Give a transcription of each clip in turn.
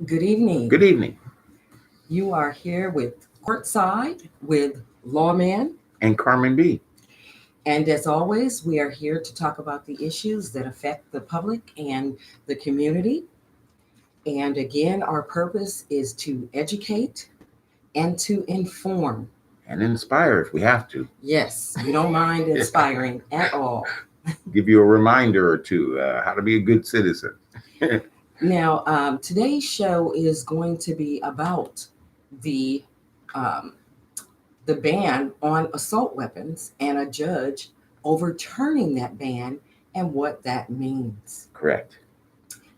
Good evening. Good evening. You are here with Courtside with Lawman. And Carmen B. And as always, we are here to talk about the issues that affect the public and the community. And again, our purpose is to educate and to inform. And inspire if we have to. Yes, we don't mind inspiring at all. Give you a reminder or two how to be a good citizen. Now, today's show is going to be about the um, the ban on assault weapons and a judge overturning that ban and what that means. Correct.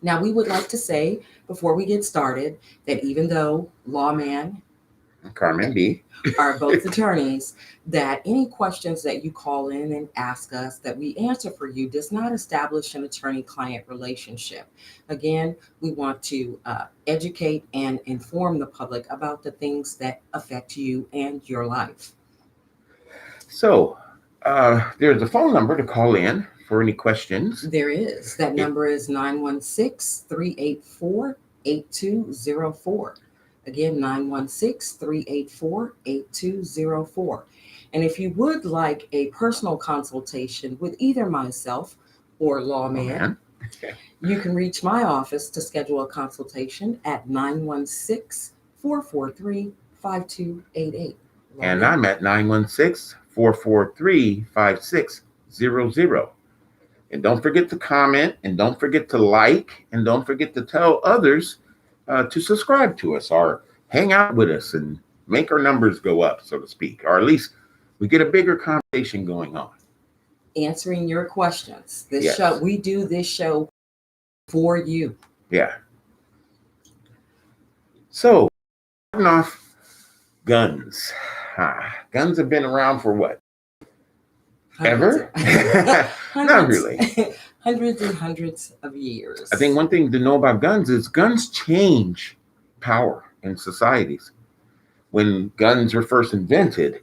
Now, we would like to say before we get started that even though Lawman Carmen B. are both attorneys, that any questions that you call in and ask us that we answer for you does not establish an attorney-client relationship. Again, we want to educate and inform the public about the things that affect you and your life. So, there's a phone number to call in for any questions. There is. That number is 916-384-8204. Again, 916-384-8204. And if you would like a personal consultation with either myself or Lawman, you can reach my office to schedule a consultation at 916-443-5288. And I'm at 916-443-5600. And don't forget to comment, and don't forget to like, and don't forget to tell others to subscribe to us or hang out with us and make our numbers go up, so to speak, or at least we get a bigger conversation going on. Answering your questions. Show, we do this show for you. Yeah. So, starting off, guns. Guns have been around for what? Ever? Not really. Hundreds and hundreds of years. I think one thing to know about guns is guns change power in societies. When guns were first invented,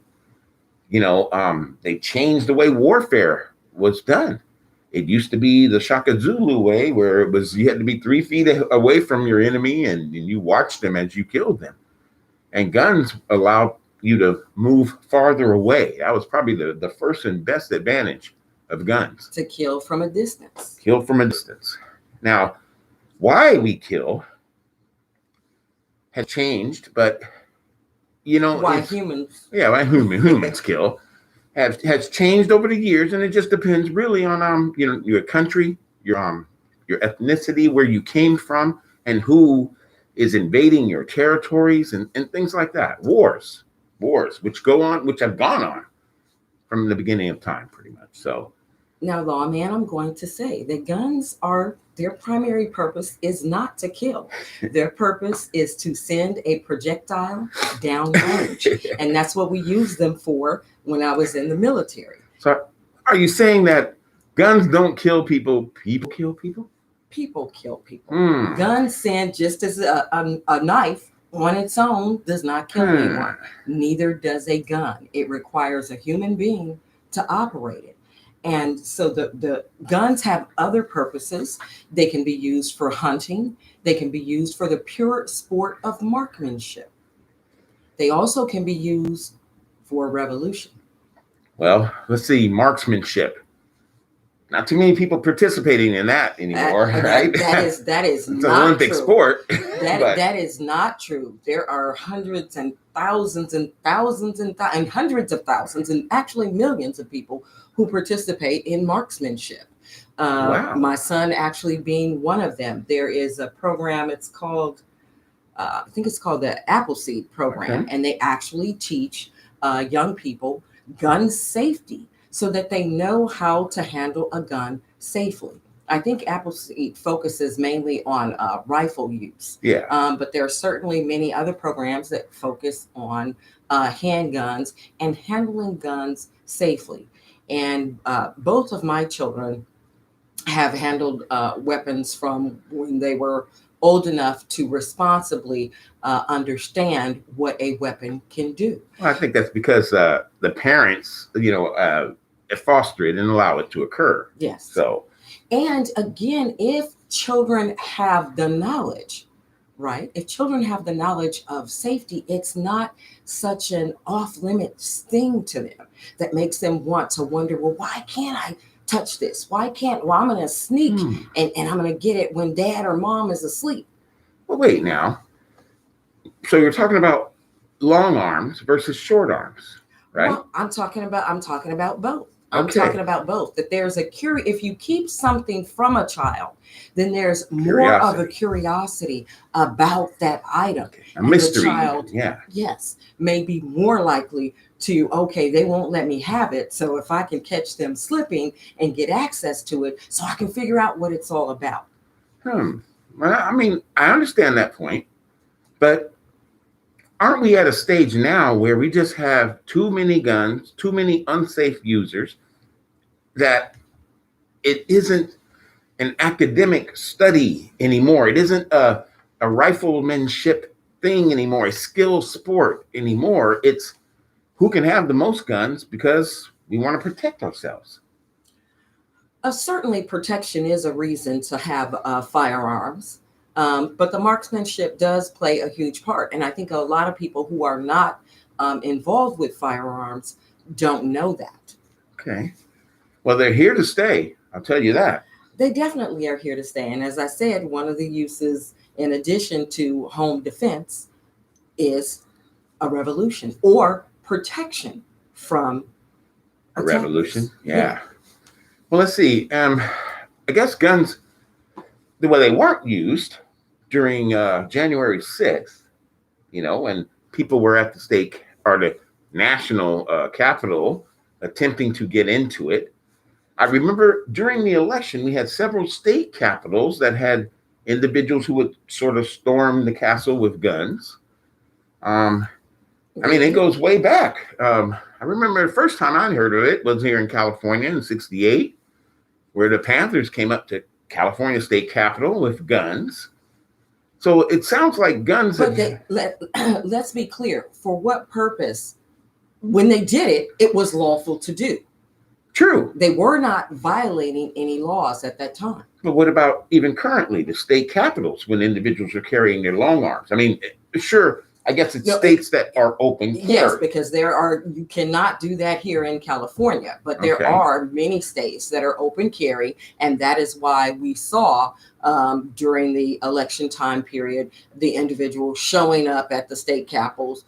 they changed the way warfare was done. It used to be the Shaka Zulu way, where it was you had to be 3 feet away from your enemy and you watched them as you killed them. And guns allowed you to move farther away. That was probably the first and best advantage of guns. To kill from a distance. Kill from a distance. Now, why we kill has changed, but why humans? Yeah, why humans kill has changed over the years, and it just depends really on your country, your ethnicity, where you came from, and who is invading your territories and things like that. Wars, which have gone on from the beginning of time, pretty much. So now, Lawman, I'm going to say that guns their primary purpose is not to kill. Their purpose is to send a projectile down range. And that's what we use them for when I was in the military. So are you saying that guns don't kill people, people kill people? People kill people. Guns send just as a knife on its own does not kill anyone. Neither does a gun. It requires a human being to operate it. And so the guns have other purposes. They can be used for hunting. They can be used for the pure sport of marksmanship. They also can be used for revolution. Well, let's see, marksmanship. Not too many people participating in that anymore, right? That is it's not an Olympic true. sport. That is not true. There are hundreds and thousands and thousands and hundreds of thousands and actually millions of people who participate in marksmanship. Wow. My son actually being one of them. There is a program, it's called, I think it's called the Appleseed program, Okay. and they actually teach young people gun safety so that they know how to handle a gun safely. I think Appleseed focuses mainly on rifle use. Yeah. But there are certainly many other programs that focus on handguns and handling guns safely. And both of my children have handled weapons from when they were old enough to responsibly understand what a weapon can do. Well, I think that's because the parents, foster it and allow it to occur. Yes. So And again, if children have the knowledge, right? If children have the knowledge of safety, it's not such an off limits thing to them that makes them want to wonder, well, why can't I touch this? Why can't, well, I'm going to sneak and I'm going to get it when dad or mom is asleep. Well, wait now. So you're talking about long arms versus short arms, right? Well, I'm talking about both. I'm Okay. talking about both. That there's if you keep something from a child, then there's more of a Curiosity. curiosity about that item. Okay. A And mystery. the child, Yeah. yes, may be more likely to, okay, they won't let me have it. So if I can catch them slipping and get access to it, so I can figure out what it's all about. Well, I mean, I understand that point, but aren't we at a stage now where we just have too many guns, too many unsafe users, that it isn't an academic study anymore? It isn't a riflemanship thing anymore, a skill sport anymore. It's who can have the most guns because we want to protect ourselves. Certainly, protection is a reason to have firearms. But the marksmanship does play a huge part. And I think a lot of people who are not involved with firearms don't know that. Okay. Well, they're here to stay. I'll tell you that. They definitely are here to stay. And as I said, one of the uses, in addition to home defense, is a revolution or protection from A attackers. revolution. Yeah. Well, let's see. I guess guns, well, they weren't used during January 6th, when people were at the state or the national capitol attempting to get into it. I remember during the election, we had several state capitals that had individuals who would sort of storm the castle with guns. I mean, it goes way back. I remember the first time I heard of it was here in California in '68, where the Panthers came up to California State Capitol with guns. So it sounds like guns. But let's be clear. For what purpose? When they did it, it was lawful to do. True. They were not violating any laws at that time. But what about even currently, the state capitals, when individuals are carrying their long arms? I mean, sure, I guess it's states that are open carry. Yes, because you cannot do that here in California, but there are many states that are open carry. And that is why we saw during the election time period, the individuals showing up at the state capitals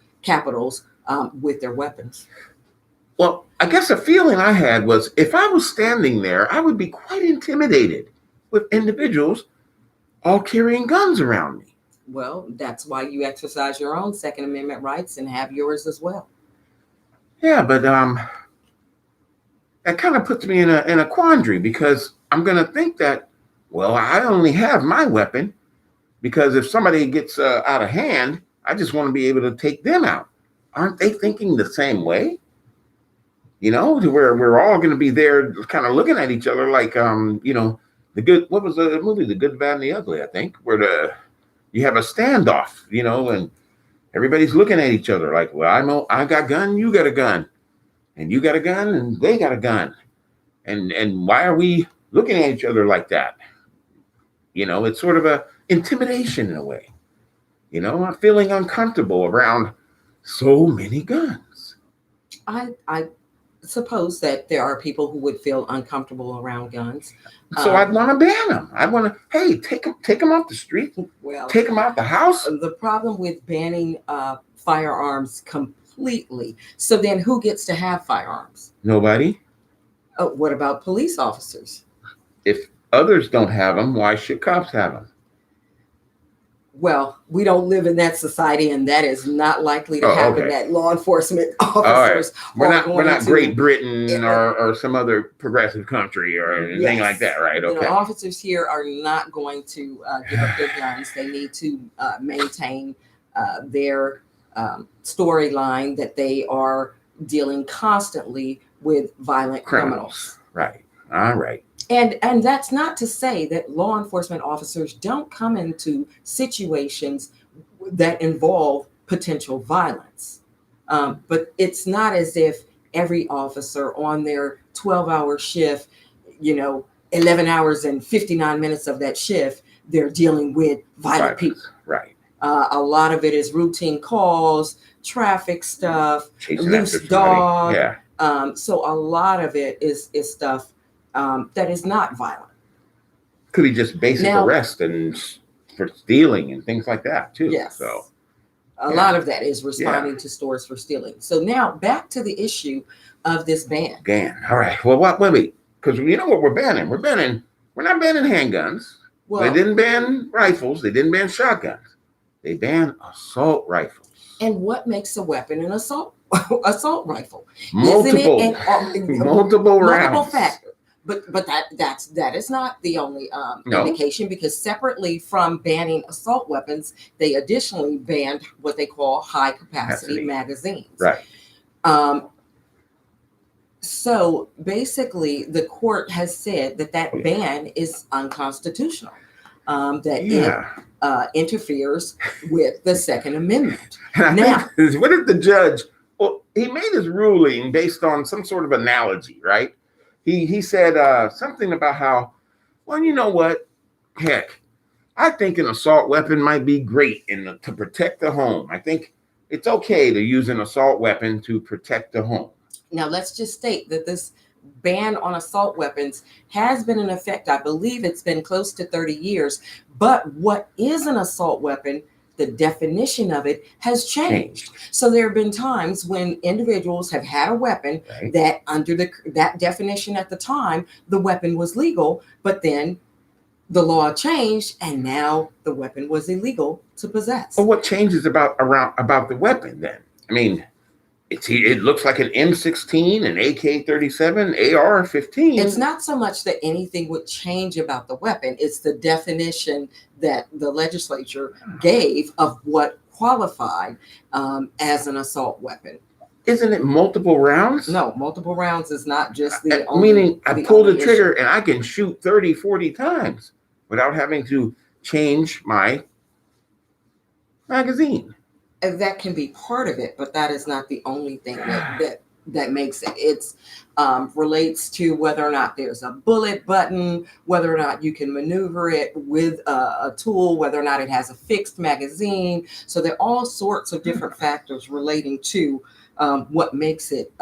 with their weapons. Well, I guess a feeling I had was if I was standing there, I would be quite intimidated with individuals all carrying guns around me. Well, that's why you exercise your own Second Amendment rights and have yours as well. Yeah, but that kind of puts me in a quandary, because I'm going to think that, well, I only have my weapon because if somebody gets out of hand, I just want to be able to take them out. Aren't they thinking the same way? To where we're all going to be there kind of looking at each other like, what was the movie, The Good, Bad, and the Ugly, I think, where you have a standoff, and everybody's looking at each other like, well, I got a gun, you got a gun, and you got a gun, and they got a gun. And why are we looking at each other like that? It's sort of a intimidation in a way. I'm feeling uncomfortable around so many guns. I suppose that there are people who would feel uncomfortable around guns. So I'd want to ban them. I'd want to, hey, take them off the street. Well, take them out the house. The problem with banning firearms completely. So then who gets to have firearms? Nobody. What about police officers? If others don't have them, why should cops have them? Well, we don't live in that society, and that is not likely to happen. Okay. That law enforcement officers We're not Great Britain or some other progressive country or anything like that, right? Okay. Officers here are not going to give up their guns. They need to maintain their storyline that they are dealing constantly with violent criminals. Right. All right. And that's not to say that law enforcement officers don't come into situations that involve potential violence. But it's not as if every officer on their 12-hour shift, 11 hours and 59 minutes of that shift, they're dealing with violent people. Right. A lot of it is routine calls, traffic stuff, Chasing loose after somebody. dog. Yeah. So a lot of it is stuff that is not violent. Could be just basic arrest and for stealing and things like that too. Yes. So a lot of that is responding to stores for stealing. So now back to the issue of this ban. All right. Well, wait. Because you know what we're banning? We're not banning handguns. Well, they didn't ban rifles. They didn't ban shotguns. They banned assault rifles. And what makes a weapon an assault rifle? Multiple rounds. Multiple factors. But that is not the only indication, because separately from banning assault weapons, they additionally banned what they call high capacity magazines. Right. So basically, the court has said that ban is unconstitutional. It interferes with the Second Amendment. Now, what did the judge? Well, he made his ruling based on some sort of analogy, right? He said something about how, well, you know what? Heck, I think an assault weapon might be great to protect the home. I think it's okay to use an assault weapon to protect the home. Now, let's just state that this ban on assault weapons has been in effect. I believe it's been close to 30 years. But what is an assault weapon? The definition of it has changed. So there have been times when individuals have had a weapon that under that definition at the time, the weapon was legal, but then the law changed and now the weapon was illegal to possess. Well, what changes about the weapon then? I mean, it looks like an M16, an AK-37, AR-15. It's not so much that anything would change about the weapon. It's the definition that the legislature gave of what qualified as an assault weapon. Isn't it multiple rounds? No, multiple rounds is not just the only. Meaning I pull the trigger and I can shoot 30, 40 times without having to change my magazine. And that can be part of it, but that is not the only thing that makes it. It's relates to whether or not there's a bullet button, whether or not you can maneuver it with a tool, whether or not it has a fixed magazine. So there are all sorts of different factors relating to what makes it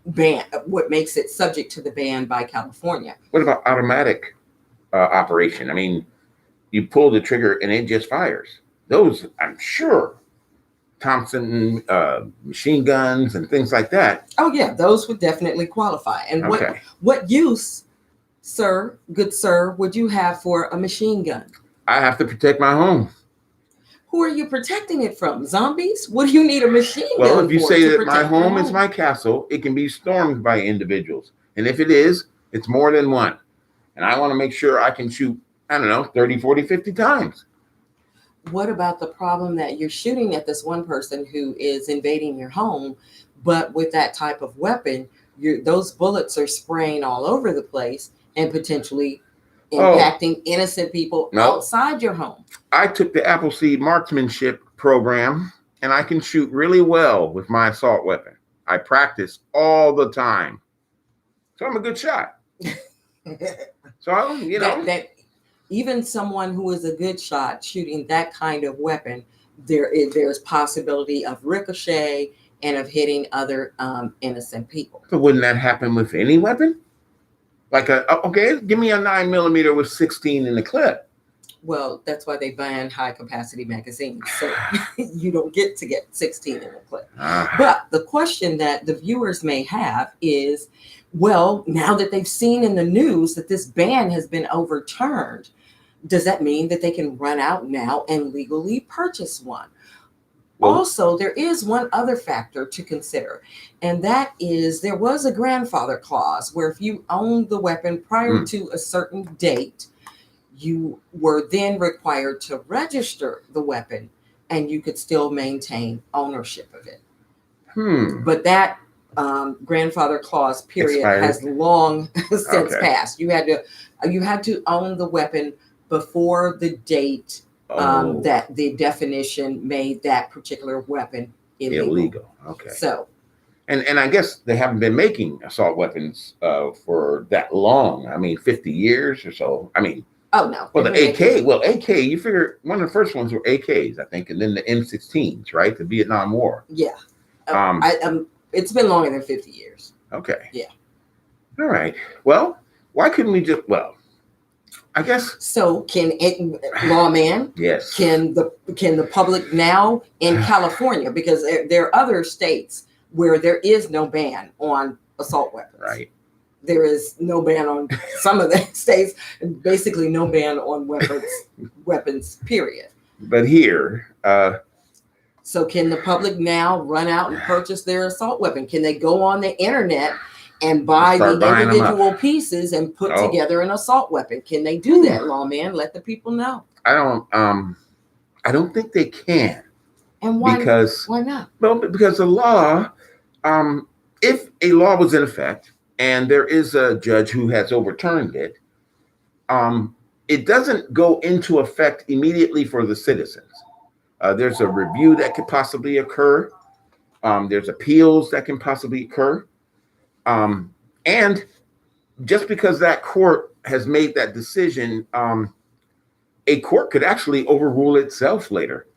what makes it subject to the ban by California. What about automatic operation? I mean, you pull the trigger and it just fires. Those, I'm sure. Thompson machine guns and things like that. Oh yeah, those would definitely qualify. And what use, good sir, would you have for a machine gun? I have to protect my home. Who are you protecting it from? Zombies? What do you need a machine gun for? Well, if you say that my home is my castle, it can be stormed by individuals. And if it is, it's more than one. And I want to make sure I can shoot, 30, 40, 50 times. What about the problem that you're shooting at this one person who is invading your home, but with that type of weapon, those bullets are spraying all over the place and potentially impacting innocent people outside your home? I took the Appleseed marksmanship program, and I can shoot really well with my assault weapon. I practice all the time. So I'm a good shot. So, even someone who is a good shot shooting that kind of weapon, there's possibility of ricochet and of hitting other innocent people. But wouldn't that happen with any weapon? Like give me a 9mm with 16 in the clip. Well, that's why they banned high capacity magazines. So you don't get to get 16 in the clip. But the question that the viewers may have is, well, now that they've seen in the news that this ban has been overturned, does that mean that they can run out now and legally purchase one? Well, also, there is one other factor to consider, and that is there was a grandfather clause where if you owned the weapon prior to a certain date, you were then required to register the weapon and you could still maintain ownership of it. But that grandfather clause period has long since passed. You had to own the weapon before the date that the definition made that particular weapon illegal. Okay. So And I guess they haven't been making assault weapons for that long. I mean, 50 years or so. I mean, Oh no. well, they've the been making- AK, well, AK, you figure one of the first ones were AKs, I think, and then the M16s, right? The Vietnam War. Yeah. Um, It's been longer than 50 years. Okay. Yeah. All right. Well, why couldn't we just, well, I guess. So can it, lawman? Yes. Can the public now in California, because there are other states where there is no ban on assault weapons. Right. There is no ban on some of the states, basically no ban on weapons, period. But here, so can the public now run out and purchase their assault weapon? Can they go on the internet and buy the individual pieces and put together an assault weapon? Can they do that, lawman? Let the people know. I don't think they can. And why? Because why not? Well, because the law, if a law was in effect and there is a judge who has overturned it, it doesn't go into effect immediately for the citizens. There's a review that could possibly occur. There's appeals that can possibly occur. And just because that court has made that decision, a court could actually overrule itself later.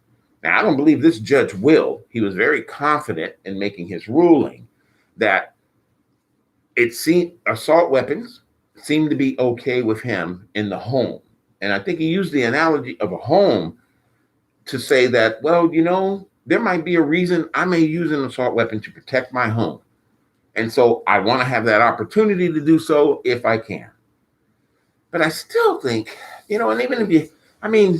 Now, I don't believe this judge will. He was very confident in making his ruling that it seemed assault weapons seemed to be okay with him in the home. And I think he used the analogy of a home to say that, well, you know, there might be a reason I may use an assault weapon to protect my home. And so I want to have that opportunity to do so if I can. But I still think, you know, and even if you, I mean,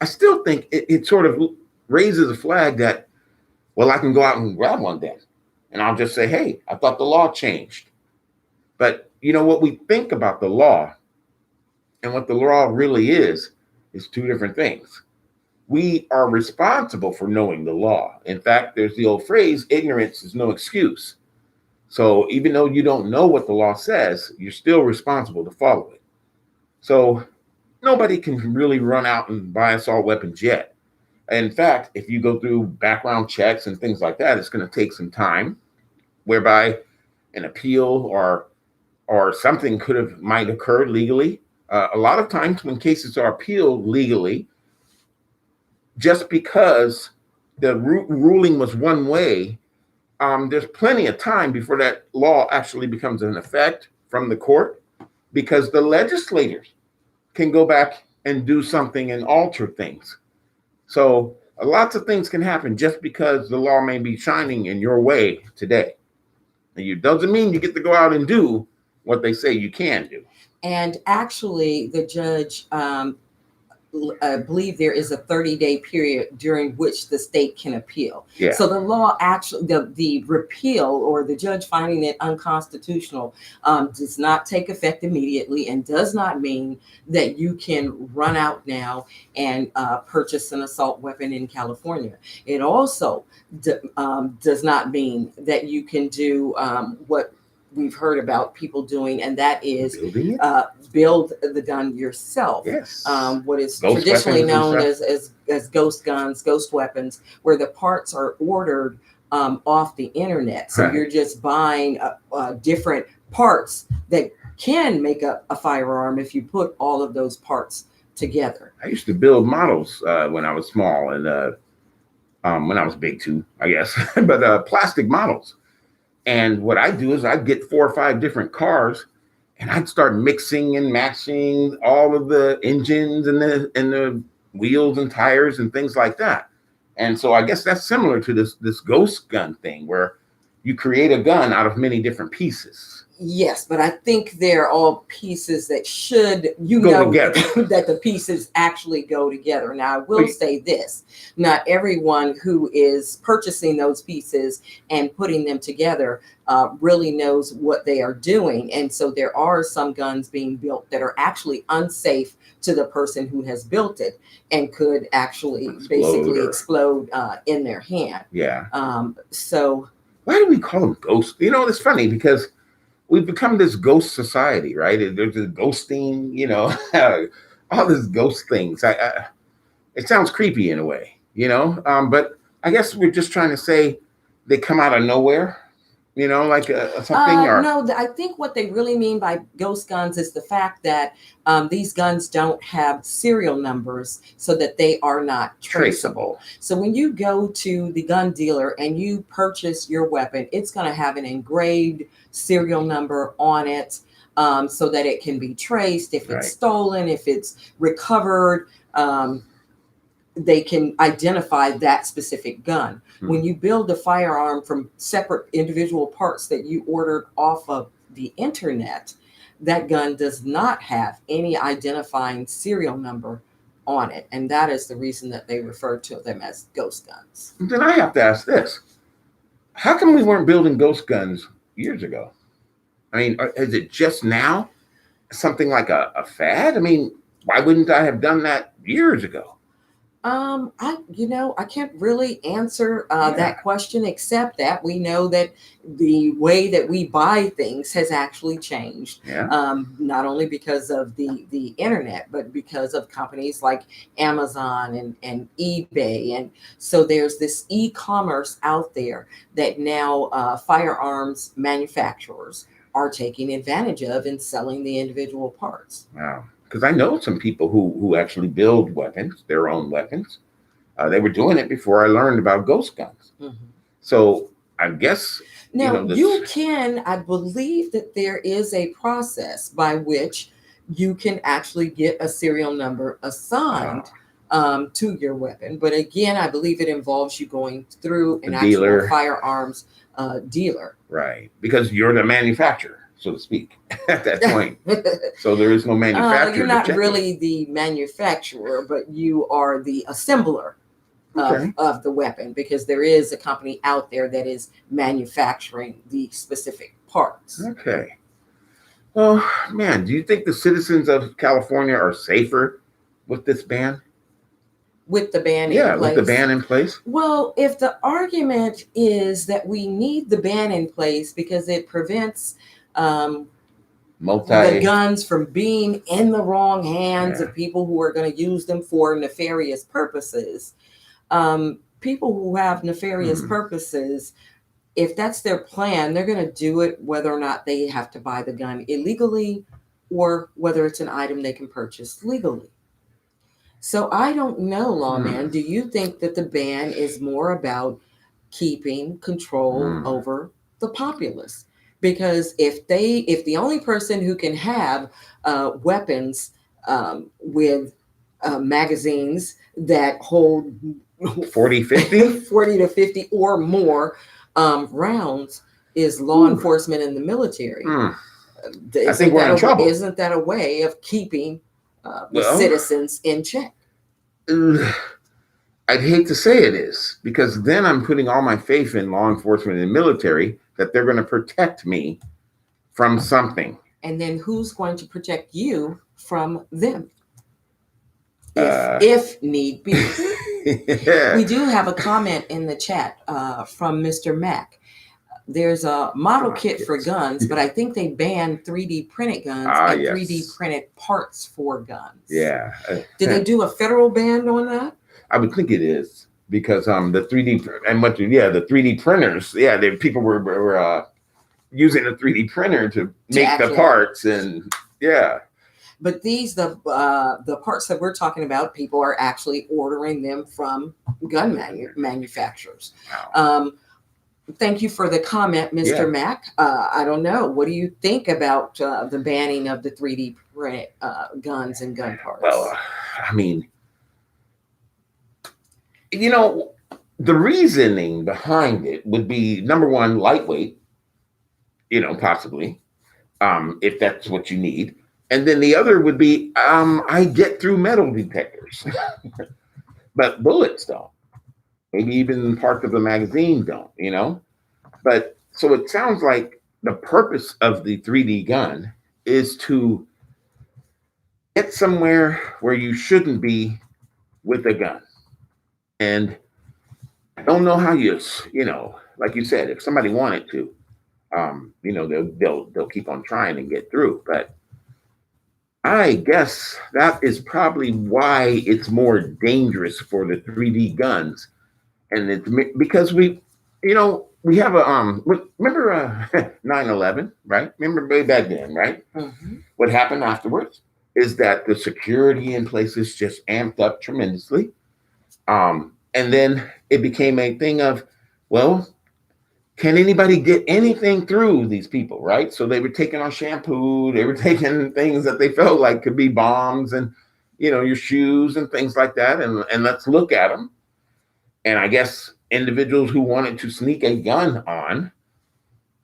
I still think it sort of raises a flag that, well, I can go out and grab one then. And I'll just say, hey, I thought the law changed. But, you know, what we think about the law and what the law really is two different things. We are responsible for knowing the law. In fact, there's the old phrase, ignorance is no excuse. So even though you don't know what the law says, you're still responsible to follow it. So nobody can really run out and buy assault weapons yet. In fact, if you go through background checks and things like that, it's going to take some time, whereby an appeal or something might occur legally. A lot of times when cases are appealed legally, just because the ruling was one way, there's plenty of time before that law actually becomes in effect from the court, because the legislators can go back and do something and alter things. So lots of things can happen just because the law may be shining in your way today. And it doesn't mean you get to go out and do what they say you can do. And actually, the judge, I believe there is a 30-day period during which the state can appeal. Yeah. So the law actually, the repeal or the judge finding it unconstitutional does not take effect immediately, and does not mean that you can run out now and purchase an assault weapon in California. It also does not mean that you can do what we've heard about people doing, and that is build the gun yourself. Yes. What is Ghost traditionally known weapons as ghost guns, ghost weapons, where the parts are ordered off the internet. So you're just buying different parts that can make a firearm if you put all of those parts together. I used to build models when I was small, and when I was big too, I guess, but plastic models. And what I do is I'd get 4 or 5 different cars, and I'd start mixing and matching all of the engines and the wheels and tires and things like that. And so I guess that's similar to this ghost gun thing, where you create a gun out of many different pieces. Yes, but I think they're all pieces that should, go together. that the pieces actually go together. Now, I will say this, not everyone who is purchasing those pieces and putting them together really knows what they are doing. And so there are some guns being built that are actually unsafe to the person who has built it, and could actually basically explode in their hand. Yeah. So why do we call them ghosts? You know, it's funny because we've become this ghost society, right? There's this ghosting, you know, all these ghost things. It sounds creepy in a way, you know, but I guess we're just trying to say they come out of nowhere. You know, like something or No, I think what they really mean by ghost guns is the fact that these guns don't have serial numbers so that they are not traceable. So when you go to the gun dealer and you purchase your weapon, it's going to have an engraved serial number on it, so that it can be traced if it's stolen, if it's recovered. They can identify that specific gun. When you build a firearm from separate individual parts that you ordered off of the internet, that gun does not have any identifying serial number on it. And that is the reason that they refer to them as ghost guns. Then I have to ask this. How come we weren't building ghost guns years ago? I mean, is it just now something like a fad? I mean, why wouldn't I have done that years ago? I can't really answer that question, except that we know that the way that we buy things has actually changed. Not only because of the internet, but because of companies like Amazon and eBay. And so there's this e-commerce out there that now firearms manufacturers are taking advantage of and selling the individual parts. Wow. Because I know some people who actually build weapons, their own weapons. They were doing it before I learned about ghost guns. So I guess now you can. I believe that there is a process by which you can actually get a serial number assigned to your weapon. But again, I believe it involves you going through an actual firearms dealer. Right, because you're the manufacturer, so to speak, at that point. So there is no manufacturer. You're not really the manufacturer, but you are the assembler of the weapon, because there is a company out there that is manufacturing the specific parts. Okay. Well, man, do you think the citizens of California are safer with this ban? With the ban in place? Yeah, with the ban in place? Well, if the argument is that we need the ban in place because it prevents the guns from being in the wrong hands of people who are going to use them for nefarious purposes. People who have nefarious purposes, if that's their plan, they're going to do it whether or not they have to buy the gun illegally or whether it's an item they can purchase legally. So I don't know, Lawman. Do you think that the ban is more about keeping control over the populace? Because if the only person who can have weapons with magazines that hold 40 to 50 or more rounds is law enforcement and the military. I think we're in trouble. Isn't that a way of keeping the citizens in check? I'd hate to say it is, because then I'm putting all my faith in law enforcement and military that they're going to protect me from something. And then who's going to protect you from them? If need be. We do have a comment in the chat from Mr. Mack. There's a model kit for guns, but I think they banned 3D printed guns and 3D printed parts for guns. Yeah. Did they do a federal ban on that? I would think it is, because the 3D and the 3D printers, people were using a 3D printer to make the parts, and But the parts that we're talking about, people are actually ordering them from gun manufacturers. Wow. Thank you for the comment, Mr. Mack. I don't know. What do you think about the banning of the 3D printed guns and gun parts? Well, I mean, the reasoning behind it would be, number one, lightweight, possibly, if that's what you need. And then the other would be, I get through metal detectors, but bullets don't. Maybe even parts of the magazine don't, But so it sounds like the purpose of the 3D gun is to get somewhere where you shouldn't be with a gun. And I don't know how like you said, if somebody wanted to, they'll keep on trying and get through. But I guess that is probably why it's more dangerous for the 3D guns. And it's because we have a remember 9/11, right? Remember way back then, right? Mm-hmm. What happened afterwards is that the security in places just amped up tremendously. And then it became a thing of, well, can anybody get anything through these people, right? So they were taking our shampoo, they were taking things that they felt like could be bombs and, your shoes and things like that. And let's look at them. And I guess individuals who wanted to sneak a gun on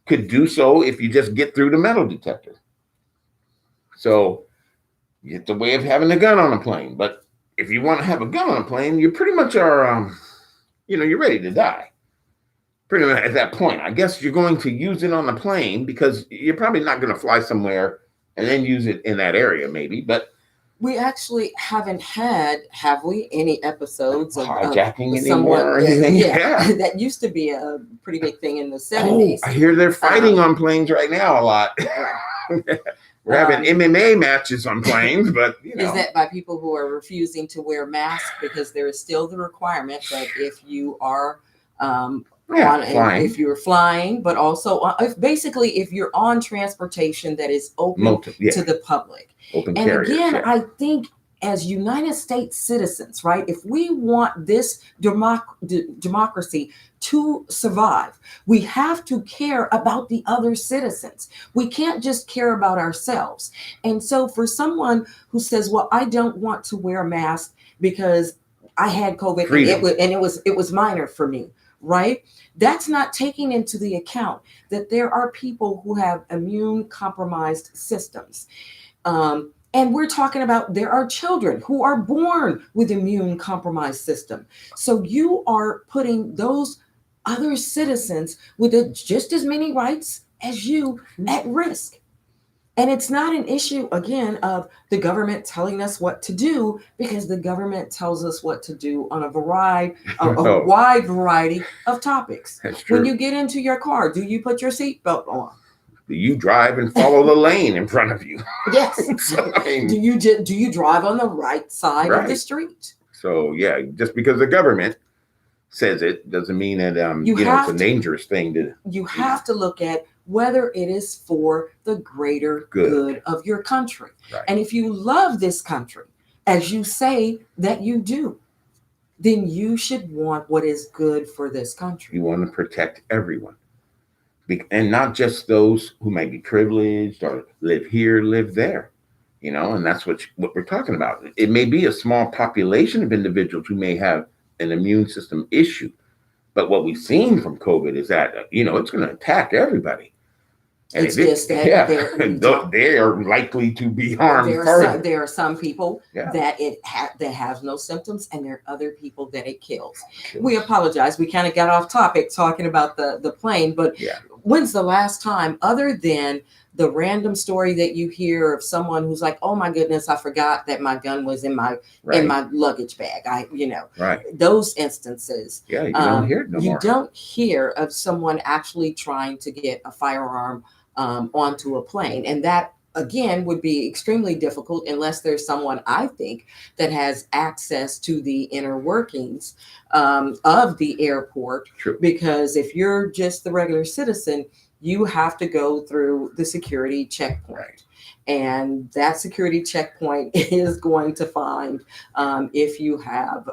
could do so if you just get through the metal detector. So it's a way of having a gun on a plane. But if you want to have a gun on a plane, you pretty much are, you're ready to die. Pretty much at that point. I guess you're going to use it on the plane because you're probably not going to fly somewhere and then use it in that area, maybe. But we actually haven't had, have we, any episodes of hijacking someone anymore or anything? Yeah, that used to be a pretty big thing in the 70s. I hear they're fighting on planes right now a lot. We're having MMA matches on planes, but is that by people who are refusing to wear masks because there is still the requirement that if you are if you're flying, but also if you're on transportation that is open to the public. Open carriers, again, I think as United States citizens, right, if we want this democracy to survive, we have to care about the other citizens. We can't just care about ourselves. And so for someone who says, well, I don't want to wear a mask because I had COVID and it was minor for me, right? That's not taking into the account that there are people who have immune compromised systems. And we're talking about there are children who are born with immune compromised system. So you are putting those other citizens with just as many rights as you at risk. And it's not an issue, again, of the government telling us what to do, because the government tells us what to do on a wide variety of topics. That's true. When you get into your car, do you put your seatbelt on? Do you drive and follow the lane in front of you? Yes. So, do you drive on the right side of the street? So yeah, just because the government says it doesn't mean that it's a dangerous thing to. You have to look at whether it is for the greater good of your country. Right. And if you love this country, as you say that you do, then you should want what is good for this country. You want to protect everyone. And not just those who might be privileged or live here, live there, and that's what we're talking about. It may be a small population of individuals who may have an immune system issue, but what we've seen from COVID is that, it's going to attack everybody. And it's just that they are likely to be harmed. There are some people that that have no symptoms, and there are other people that it kills. We apologize. We kind of got off topic talking about the plane, but when's the last time, other than the random story that you hear of someone who's like, oh my goodness, I forgot that my gun was in my luggage bag. Those instances. Yeah, you don't hear it no more. You don't hear of someone actually trying to get a firearm onto a plane. And that, again, would be extremely difficult unless there's someone, I think, that has access to the inner workings of the airport. True. Because if you're just the regular citizen, you have to go through the security checkpoint. Right. And that security checkpoint is going to find if you have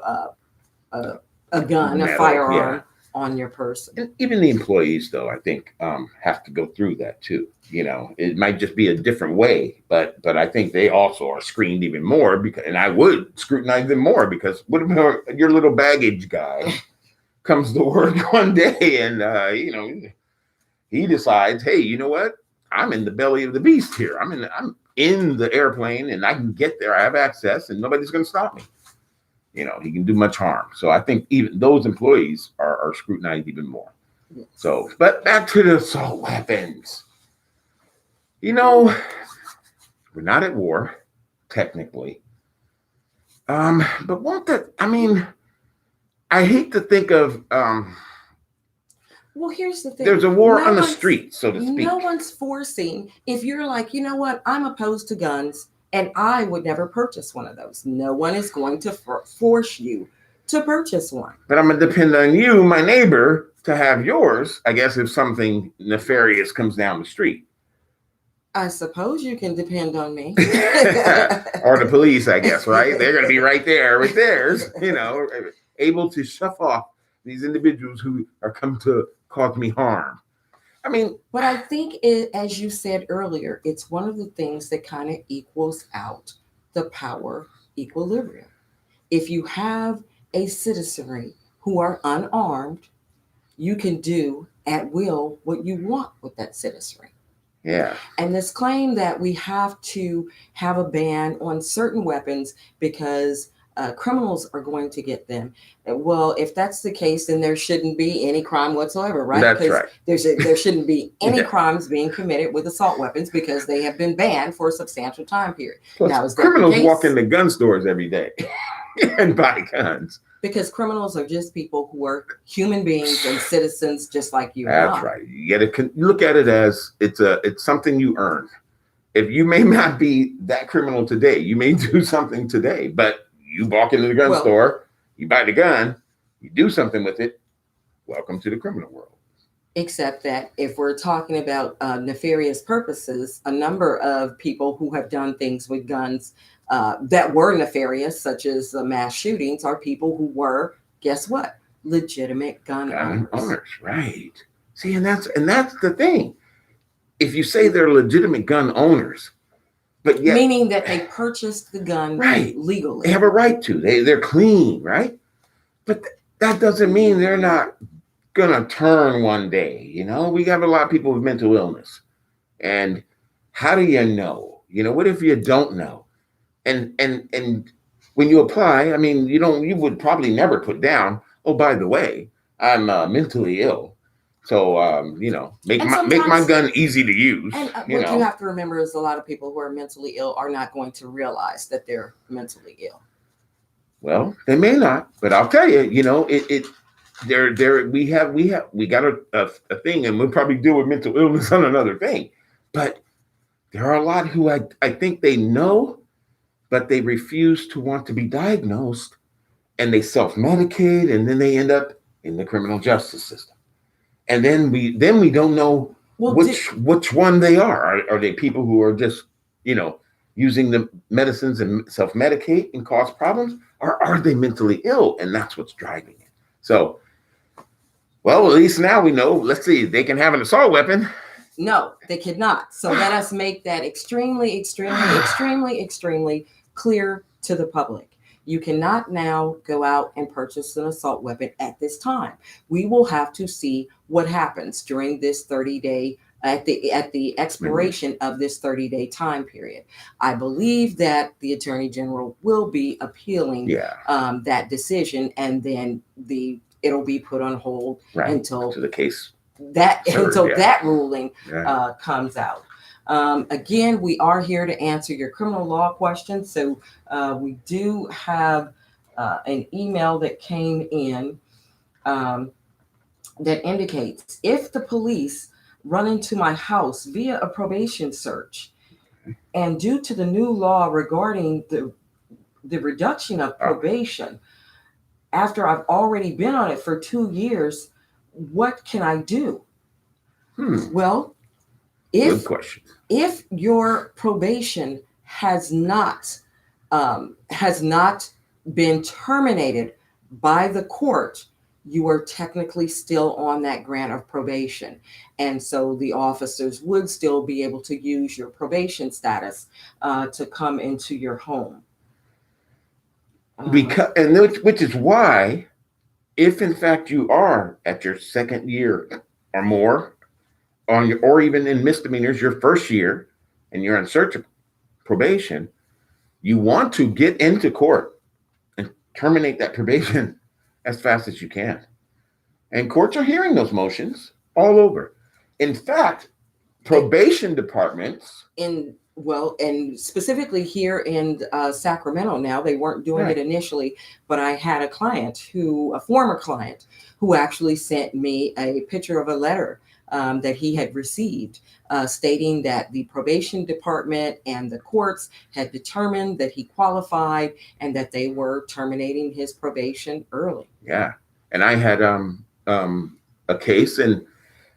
a gun, a firearm on your person. And even the employees, though, I think have to go through that too. It might just be a different way, but I think they also are screened even more, and I would scrutinize them more, because what about your little baggage guy comes to work one day and he decides, hey, you know what? I'm in the belly of the beast here. I'm in the airplane and I can get there. I have access and nobody's going to stop me. He can do much harm. So I think even those employees are scrutinized even more. Yes. So, but back to the assault weapons. We're not at war, technically. But won't that, I hate to think of, well, here's the thing. There's a war on the street, so to speak. No one's forcing. If you're like, you know what, I'm opposed to guns, and I would never purchase one of those. No one is going to force you to purchase one. But I'm going to depend on you, my neighbor, to have yours, I guess, if something nefarious comes down the street. I suppose you can depend on me. Or the police, I guess, right? They're going to be right there with theirs, able to shove off these individuals who are come to cause me harm. I mean, but I think as you said earlier, it's one of the things that kind of equals out the power equilibrium. If you have a citizenry who are unarmed, you can do at will what you want with that citizenry. Yeah. And this claim that we have to have a ban on certain weapons because criminals are going to get them. Well, if that's the case, then there shouldn't be any crime whatsoever, right? That's right. There shouldn't be any crimes being committed with assault weapons because they have been banned for a substantial time period. Plus, now, is that criminals the case? walk into gun stores every day and buy guns. Because criminals are just people who are human beings and citizens just like you. That's right. You got to look at it as it's something you earn. If you may not be that criminal today, you may do something today, but you walk into the gun store, you buy the gun, you do something with it. Welcome to the criminal world. Except that if we're talking about nefarious purposes, a number of people who have done things with guns that were nefarious, such as mass shootings, are people who were, guess what? Legitimate gun owners. Right. See, and that's the thing. If you say they're legitimate gun owners, but yet, meaning that they purchased the gun legally. They have a right to. They're clean, right? But that doesn't mean they're not gonna turn one day. We have a lot of people with mental illness. And how do you know? What if you don't know? And when you apply, I mean, you would probably never put down, oh, by the way, I'm mentally ill. So, make my gun easy to use. And what you have to remember is a lot of people who are mentally ill are not going to realize that they're mentally ill. Well, they may not, but I'll tell you, we got a thing, and we'll probably deal with mental illness on another thing. But there are a lot who I think they know, but they refuse to want to be diagnosed, and they self-medicate, and then they end up in the criminal justice system. And then we don't know which one they are. Are they people who are just, using the medicines and self-medicate and cause problems? Or are they mentally ill? And that's what's driving it. So, well, at least now we know. Let's see, they can have an assault weapon. No, they cannot. So let us make that extremely, extremely, extremely, extremely clear to the public. You cannot now go out and purchase an assault weapon at this time. We will have to see what happens during this 30-day, at the expiration of this 30-day time period. I believe that the Attorney General will be appealing that decision, and then it'll be put on hold until the case that ruling comes out. Again, we are here to answer your criminal law questions. So we do have an email that came in that indicates, if the police run into my house via a probation search, and due to the new law regarding the reduction of probation, after I've already been on it for 2 years, what can I do? Well, good question. If your probation has not been terminated by the court, you are technically still on that grant of probation. And so the officers would still be able to use your probation status to come into your home. Which is why, if in fact you are at your second year or more, or even in misdemeanors, your first year, and you're in search of probation, you want to get into court and terminate that probation as fast as you can. And courts are hearing those motions all over. In fact, probation departments and specifically here in Sacramento now, they weren't doing it initially, but I had a former client who actually sent me a picture of a letter that he had received, stating that the probation department and the courts had determined that he qualified and that they were terminating his probation early. Yeah. And I had a case, and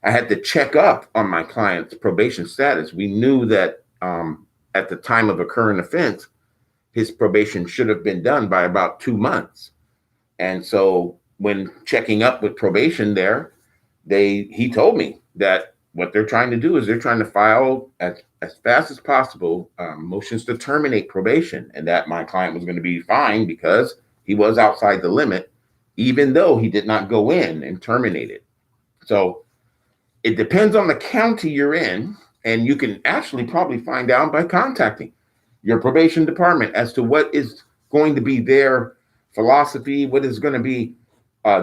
I had to check up on my client's probation status. We knew that at the time of a current offense, his probation should have been done by about 2 months. And so when checking up with probation there, he told me that what they're trying to do is they're trying to file as fast as possible motions to terminate probation, and that my client was going to be fine because he was outside the limit, even though he did not go in and terminate it. So it depends on the county you're in, and you can actually probably find out by contacting your probation department as to what is going to be their philosophy, what is going to be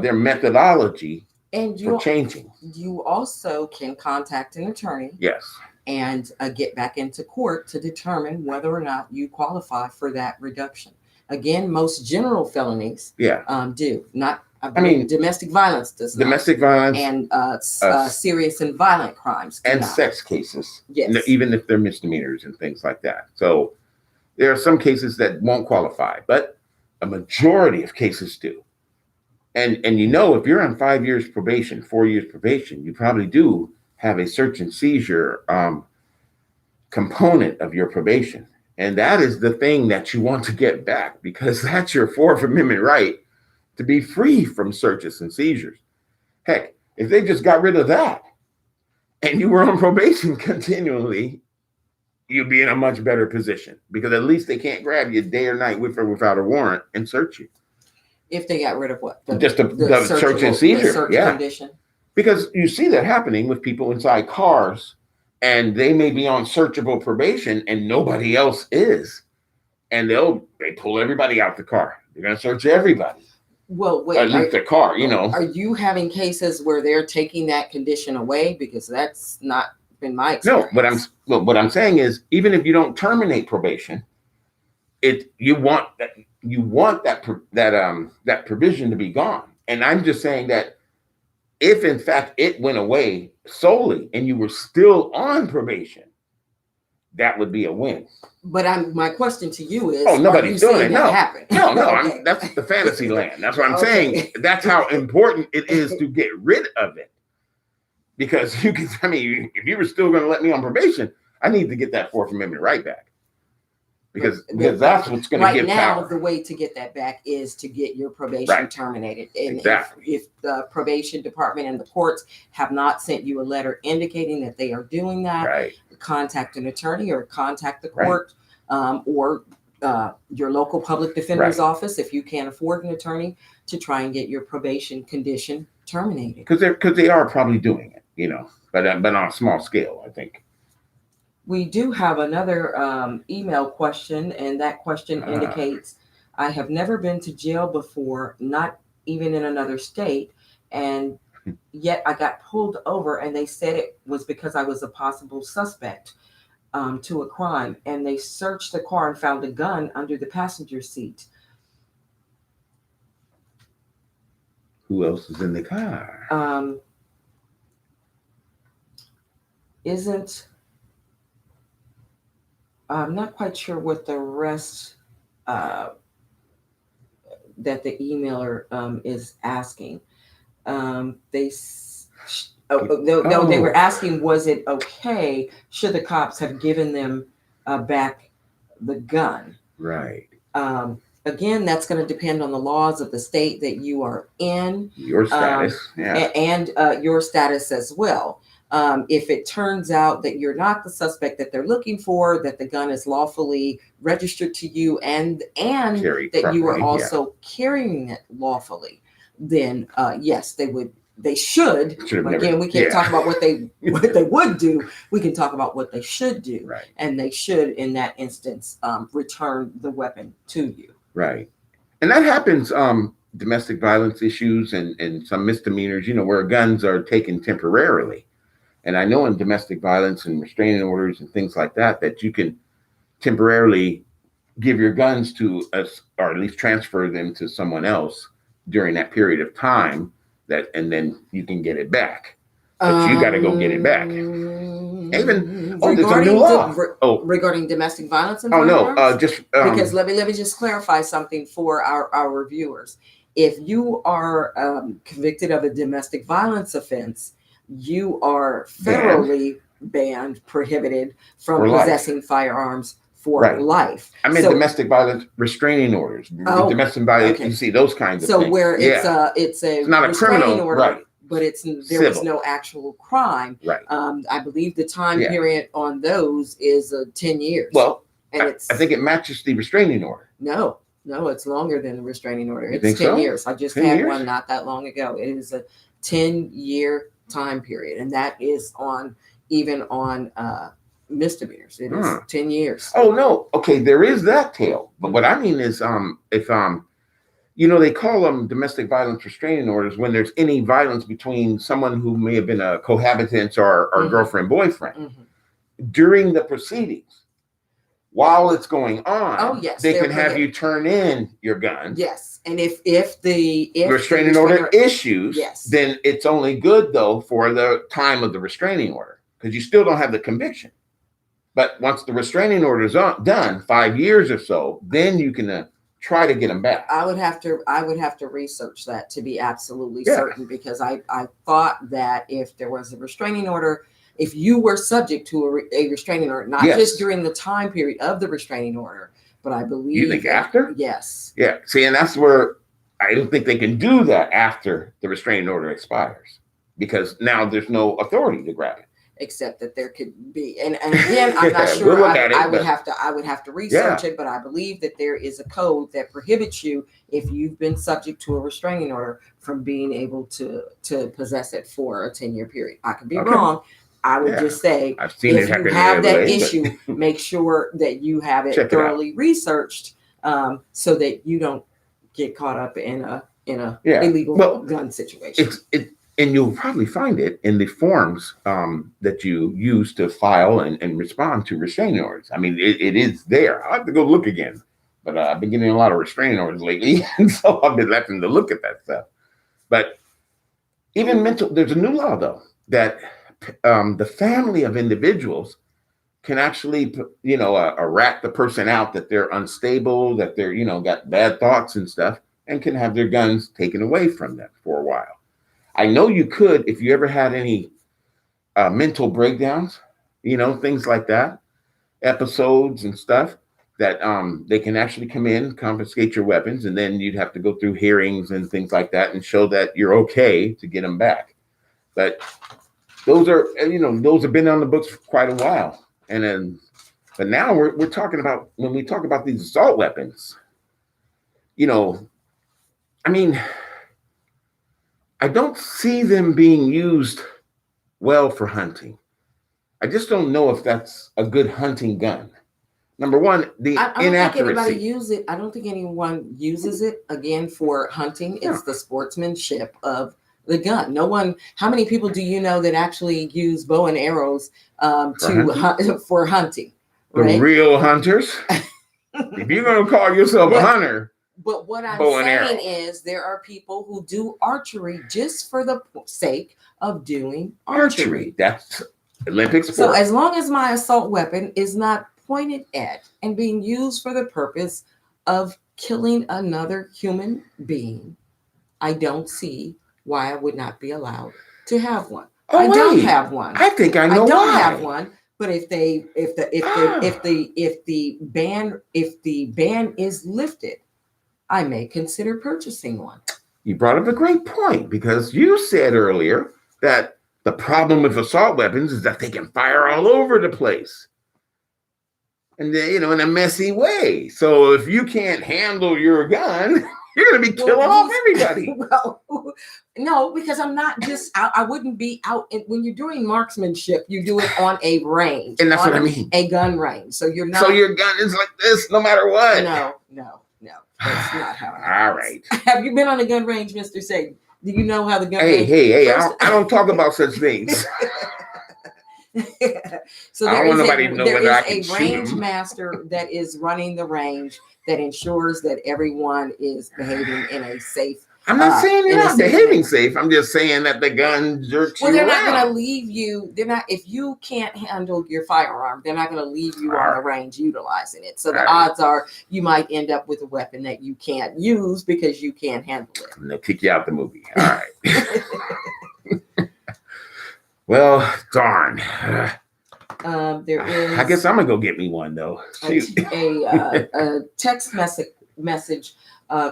their methodology for changing. You also can contact an attorney. Yes. And get back into court to determine whether or not you qualify for that reduction. Again, most general felonies do not. I mean, domestic violence does not. Domestic violence and serious and violent crimes and not. Sex cases, yes, even if they're misdemeanors and things like that. So there are some cases that won't qualify, but a majority of cases do. And if you're on 5 years probation, 4 years probation, you probably do have a search and seizure component of your probation. And that is the thing that you want to get back, because that's your Fourth Amendment right to be free from searches and seizures. Heck, if they just got rid of that and you were on probation continually, you'd be in a much better position, because at least they can't grab you day or night with or without a warrant and search you. If they got rid of what? Just the search and seizure. The search condition. Because you see that happening with people inside cars, and they may be on searchable probation and nobody else is. And they pull everybody out the car. They're going to search everybody. Well, wait. At least the car, Are you having cases where they're taking that condition away? Because that's not been my experience. No, what I'm saying is, even if you don't terminate probation, you want that provision to be gone. And I'm just saying that if in fact it went away solely and you were still on probation, that would be a win. But my question to you is, nobody's doing it. No, okay. That's the fantasy land. That's what I'm saying. That's how important it is to get rid of it. Because if you were still going to let me on probation, I need to get that Fourth Amendment right back. Because that's what's going to give power. Right now, the way to get that back is to get your probation terminated. And if the probation department and the courts have not sent you a letter indicating that they are doing that, contact an attorney or contact the court or your local public defender's office if you can't afford an attorney, to try and get your probation condition terminated. Because they are probably doing it, but on a small scale, I think. We do have another email question, and that question indicates, I have never been to jail before, not even in another state, and yet I got pulled over, and they said it was because I was a possible suspect to a crime, and they searched the car and found a gun under the passenger seat. Who else is in the car? I'm not quite sure what the rest that the emailer is asking. They were asking, was it okay should the cops have given them back the gun? Right. Again, that's going to depend on the laws of the state that you are in. Your status. And your status as well. If it turns out that you're not the suspect that they're looking for, that the gun is lawfully registered to you, and that you are also carrying it lawfully, then yes, they should. Again, we can't talk about what they would do. We can talk about what they should do. Right. And they should, in that instance, return the weapon to you. Right. And that happens, domestic violence issues and some misdemeanors, where guns are taken temporarily. And I know in domestic violence and restraining orders and things like that, that you can temporarily give your guns to us, or at least transfer them to someone else during that period of time, and then you can get it back. but you got to go get it back. Even there's a new law. Regarding domestic violence and firearms? Because let me just clarify something for our viewers. If you are convicted of a domestic violence offense, you are federally banned, prohibited from possessing firearms for life. I mean, domestic violence restraining orders. Domestic violence, you see those kinds of things. So where it's not a criminal order, right? But there was no actual crime. Right. I believe the time period on those is 10 years. Well, and I think it matches the restraining order. No, it's longer than the restraining order. You it's 10 years. I just 10 had years? one not that long ago. It is a 10-year time period, and that is even on misdemeanors. It is 10 years. Oh no, okay, there is that tail. But what I mean is, if they call them domestic violence restraining orders when there's any violence between someone who may have been a cohabitant or girlfriend, boyfriend during the proceedings. While it's going on, they can have you turn in your gun. Yes, and if the restraining order issues, then it's only good though for the time of the restraining order because you still don't have the conviction. But once the restraining order is done, 5 years or so, then you can try to get them back. I would have to research that to be absolutely certain because I thought that if there was a restraining order, if you were subject to a restraining order, not just during the time period of the restraining order, but I believe you think after? Yes. Yeah. See, and that's where I don't think they can do that after the restraining order expires because now there's no authority to grab it. Except that there could be, and again, I'm not sure. We'll I would have to research it, but I believe that there is a code that prohibits you if you've been subject to a restraining order from being able to possess it for a 10-year period. I could be wrong. I would just say if you have that issue, make sure that you have it thoroughly researched, so that you don't get caught up in a illegal gun situation. And you'll probably find it in the forms that you use to file and respond to restraining orders. I mean, it is there. I'll have to go look again. But I've been getting a lot of restraining orders lately, and so I've been having to look at that stuff. But even there's a new law, though, that the family of individuals can actually, rat the person out that they're unstable, that they're, got bad thoughts and stuff, and can have their guns taken away from them for a while. I know you could if you ever had any mental breakdowns, things like that, episodes and stuff that they can actually come in, confiscate your weapons, and then you'd have to go through hearings and things like that and show that you're okay to get them back. But those are, those have been on the books for quite a while. But now we're talking about, when we talk about these assault weapons, I don't see them being used well for hunting. I just don't know if that's a good hunting gun. Number one, the inaccuracy. I don't think anyone uses it again for hunting. It's the sportsmanship of the gun. How many people do you know that actually use bow and arrows for hunting? Right? The real hunters. If you're going to call yourself a hunter. But what I'm saying is there are people who do archery just for the sake of doing archery. That's Olympic sport. So as long as my assault weapon is not pointed at and being used for the purpose of killing another human being, I don't see why I would not be allowed to have one. I don't have one. I think I know why. I don't have one. But if the ban is lifted, I may consider purchasing one. You brought up a great point because you said earlier that the problem with assault weapons is that they can fire all over the place. And they, in a messy way. So if you can't handle your gun, you're going to be killing off everybody. Well, no, because I'm not just out. I wouldn't be out. When you're doing marksmanship, you do it on a range. And that's what I mean. A gun range. So you're not. So your gun is like this no matter what. No. That's not how it happens. All right. Have you been on a gun range, Mr. Satan? Do you know how the gun range? Hey, I don't talk about such things. So there is a range master that is running the range that ensures that everyone is behaving in a safe I'm not saying you're in not this behaving incident. safe. I'm just saying that the gun jerks Well, you they're not going to around. leave you. They're not, if you can't handle your firearm, they're not going to leave you All on the right. range utilizing it. So All the right. odds are you might end up with a weapon that you can't use because you can't handle it. And they'll kick you out the movie. All right. Well, darn. There is. I guess I'm gonna go get me one though. A text message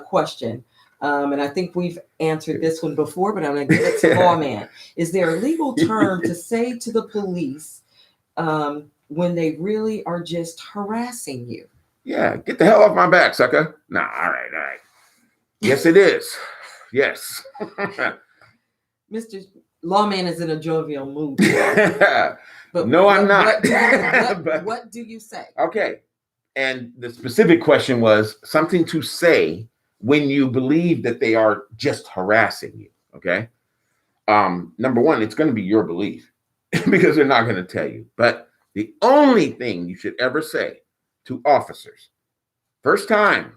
question. And I think we've answered this one before, but I'm going to give it to Lawman. Is there a legal term to say to the police when they really are just harassing you? Yeah, get the hell off my back, sucker. Nah, all right. Yes, it is. Yes. Mr. Lawman is in a jovial mood. But no, I'm not. What do you say? Okay. And the specific question was something to say when you believe that they are just harassing you. Okay. Number one, it's going to be your belief because they're not going to tell you. But the only thing you should ever say to officers, first time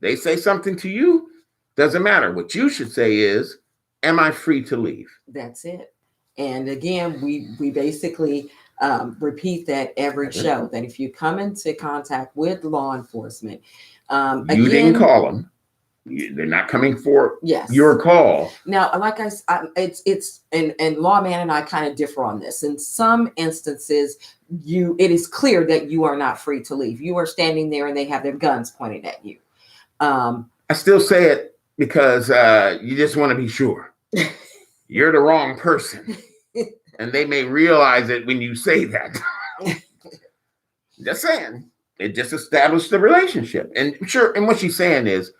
they say something to you, doesn't matter. What you should say is, am I free to leave? That's it. And again, we basically repeat that every show, that if you come into contact with law enforcement, you didn't call them. They're not coming for your call. Now, like it's and Lawman and I kind of differ on this. In some instances, it is clear that you are not free to leave. You are standing there and they have their guns pointed at you. I still say it because you just want to be sure. You're the wrong person. And they may realize it when you say that. Just saying. It just established the relationship. And sure, and what she's saying is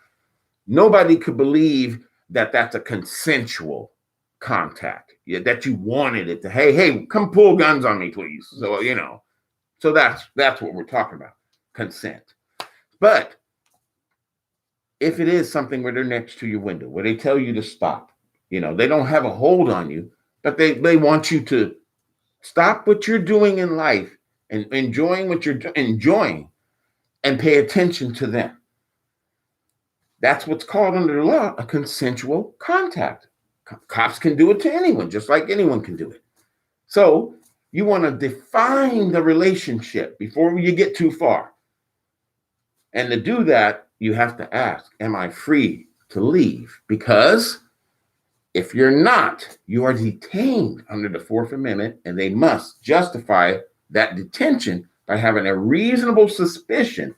nobody could believe that that's a consensual contact. That you wanted it to, hey, come pull guns on me, please. So, so that's what we're talking about. Consent. But if it is something where they're next to your window, where they tell you to stop, they don't have a hold on you, but they want you to stop what you're doing in life and enjoying what you're enjoying and pay attention to them. That's what's called under the law a consensual contact. Cops can do it to anyone, just like anyone can do it. So you want to define the relationship before you get too far. And to do that, you have to ask, am I free to leave? Because if you're not, you are detained under the Fourth Amendment, and they must justify that detention by having a reasonable suspicion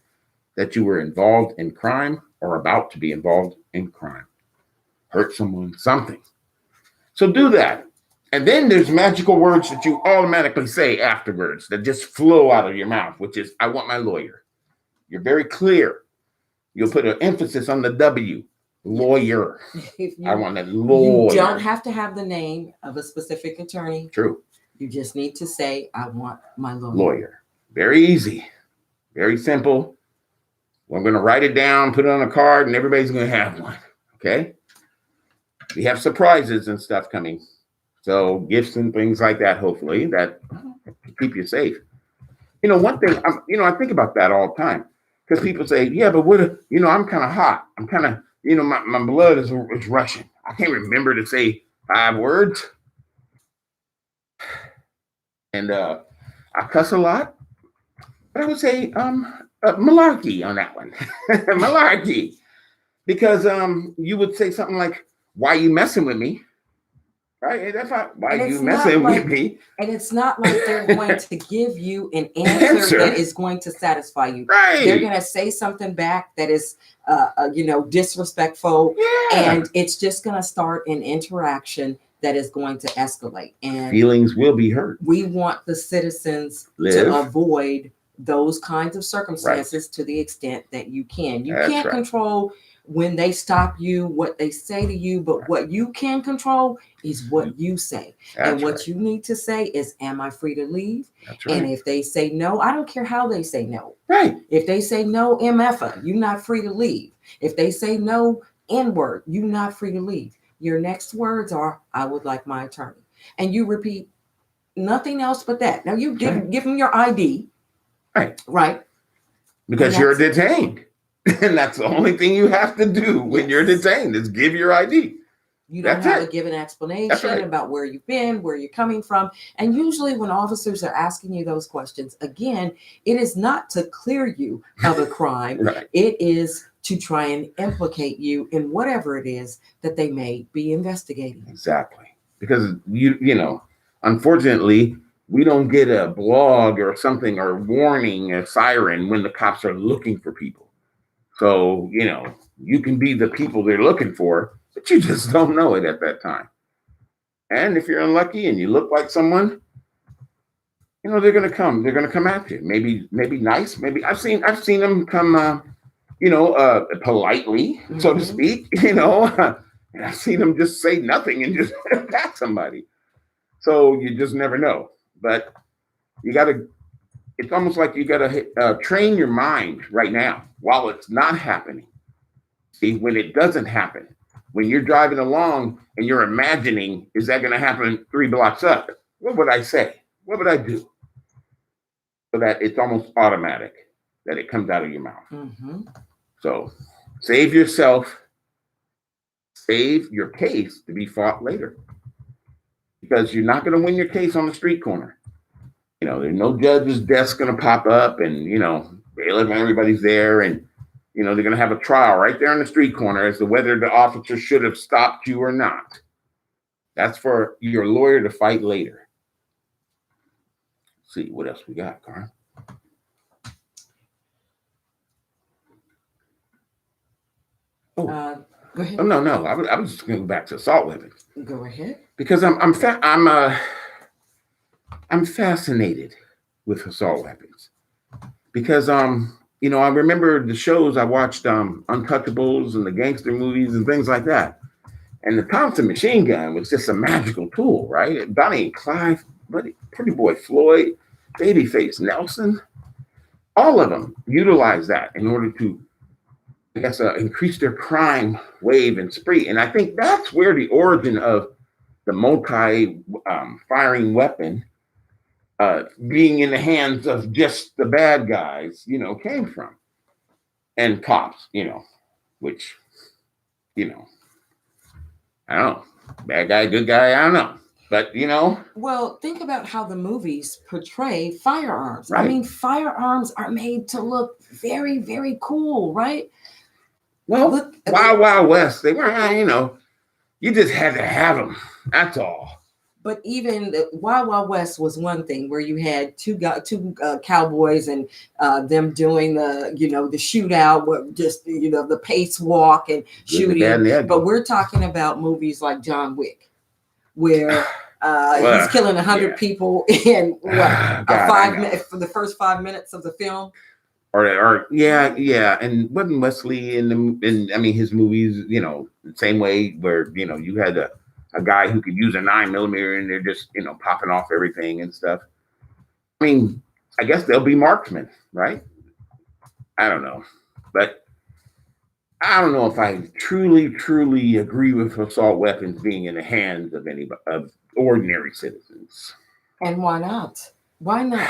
that you were involved in crime or about to be involved in crime. Hurt someone, something. So do that. And then there's magical words that you automatically say afterwards that just flow out of your mouth, which is, I want my lawyer. You're very clear. You'll put an emphasis on the W. Lawyer. I want a lawyer. You don't have to have the name of a specific attorney. True. You just need to say, I want my lawyer. Lawyer. Very easy. Very simple. I'm going to write it down, put it on a card, and everybody's going to have one. Okay? We have surprises and stuff coming. So gifts and things like that, hopefully, that keep you safe. One thing, I think about that all the time. Because people say, yeah, but what, I'm kind of hot. I'm kind of, my blood is rushing. I can't remember to say 5 words. And I cuss a lot. But I would say malarkey on that one. Malarkey. Because you would say something like, why you messing with me? Right? That's not why you messing with me. And it's not like they're going to give you an answer that is going to satisfy you. Right. They're going to say something back that is, disrespectful. Yeah. And it's just going to start an interaction that is going to escalate. And feelings will be hurt. We want the citizens to avoid those kinds of circumstances to the extent that you can. You can't control when they stop you, what they say to you, but what you can control is what you say. And what you need to say is, am I free to leave? And if they say no, I don't care how they say no. Right. If they say no, MFA, you're not free to leave. If they say no, N-word, you're not free to leave. Your next words are, I would like my attorney. And you repeat nothing else but that. Now you give them your ID. Right. Right. Because you're detained. And that's the only thing you have to do when you're detained is give your ID. You don't have to give an explanation about where you've been, where you're coming from. And usually when officers are asking you those questions, again, it is not to clear you of a crime. Right. It is to try and implicate you in whatever it is that they may be investigating. Exactly. Because unfortunately, we don't get a blog or something or warning, a siren when the cops are looking for people. So, you can be the people they're looking for, but you just don't know it at that time. And if you're unlucky and you look like someone, they're gonna come. They're gonna come at you. Maybe nice. Maybe I've seen them come, politely, so to speak. And I've seen them just say nothing and just attack somebody. So you just never know. But you gotta. It's almost like you gotta train your mind right now while it's not happening. See, when it doesn't happen, when you're driving along and you're imagining, is that going to happen 3 blocks up? What would I say? What would I do? So that it's almost automatic that it comes out of your mouth. Mm-hmm. So save yourself, save your case to be fought later. Because you're not going to win your case on the street corner. There's no judge's desk going to pop up and, bailiff and everybody's there and, they're going to have a trial right there on the street corner as to whether the officer should have stopped you or not. That's for your lawyer to fight later. Let's see what else we got, Carl. Oh, go ahead. Oh no! I was just going to go back to assault weapons. Go ahead. Because I'm fascinated with assault weapons. Because I remember the shows I watched, Untouchables and the gangster movies and things like that. And the Thompson machine gun was just a magical tool, right? Bonnie and Clyde, Pretty Boy Floyd, Babyface Nelson, all of them utilized that in order to, I guess, increase their crime wave and spree. And I think that's where the origin of the multi-firing weapon being in the hands of just the bad guys, came from. And cops, which, I don't know. Bad guy, good guy, I don't know. But, Well, think about how the movies portray firearms. Right. I mean, firearms are made to look very, very cool, right? Well, Wild West, they weren't, you just had to have them. That's all. But even the Wild West was one thing where you had two cowboys and them doing the shootout, just the pace walk and shooting. But we're talking about movies like John Wick, where he's killing 100 people in 5 minutes for the first 5 minutes of the film. And wasn't Wesley in his movies, the same way where you had a guy who could use a 9mm and they're just, popping off everything and stuff. I mean, I guess they'll be marksmen, right? I don't know. But I don't know if I truly agree with assault weapons being in the hands of ordinary citizens. And why not? Why not?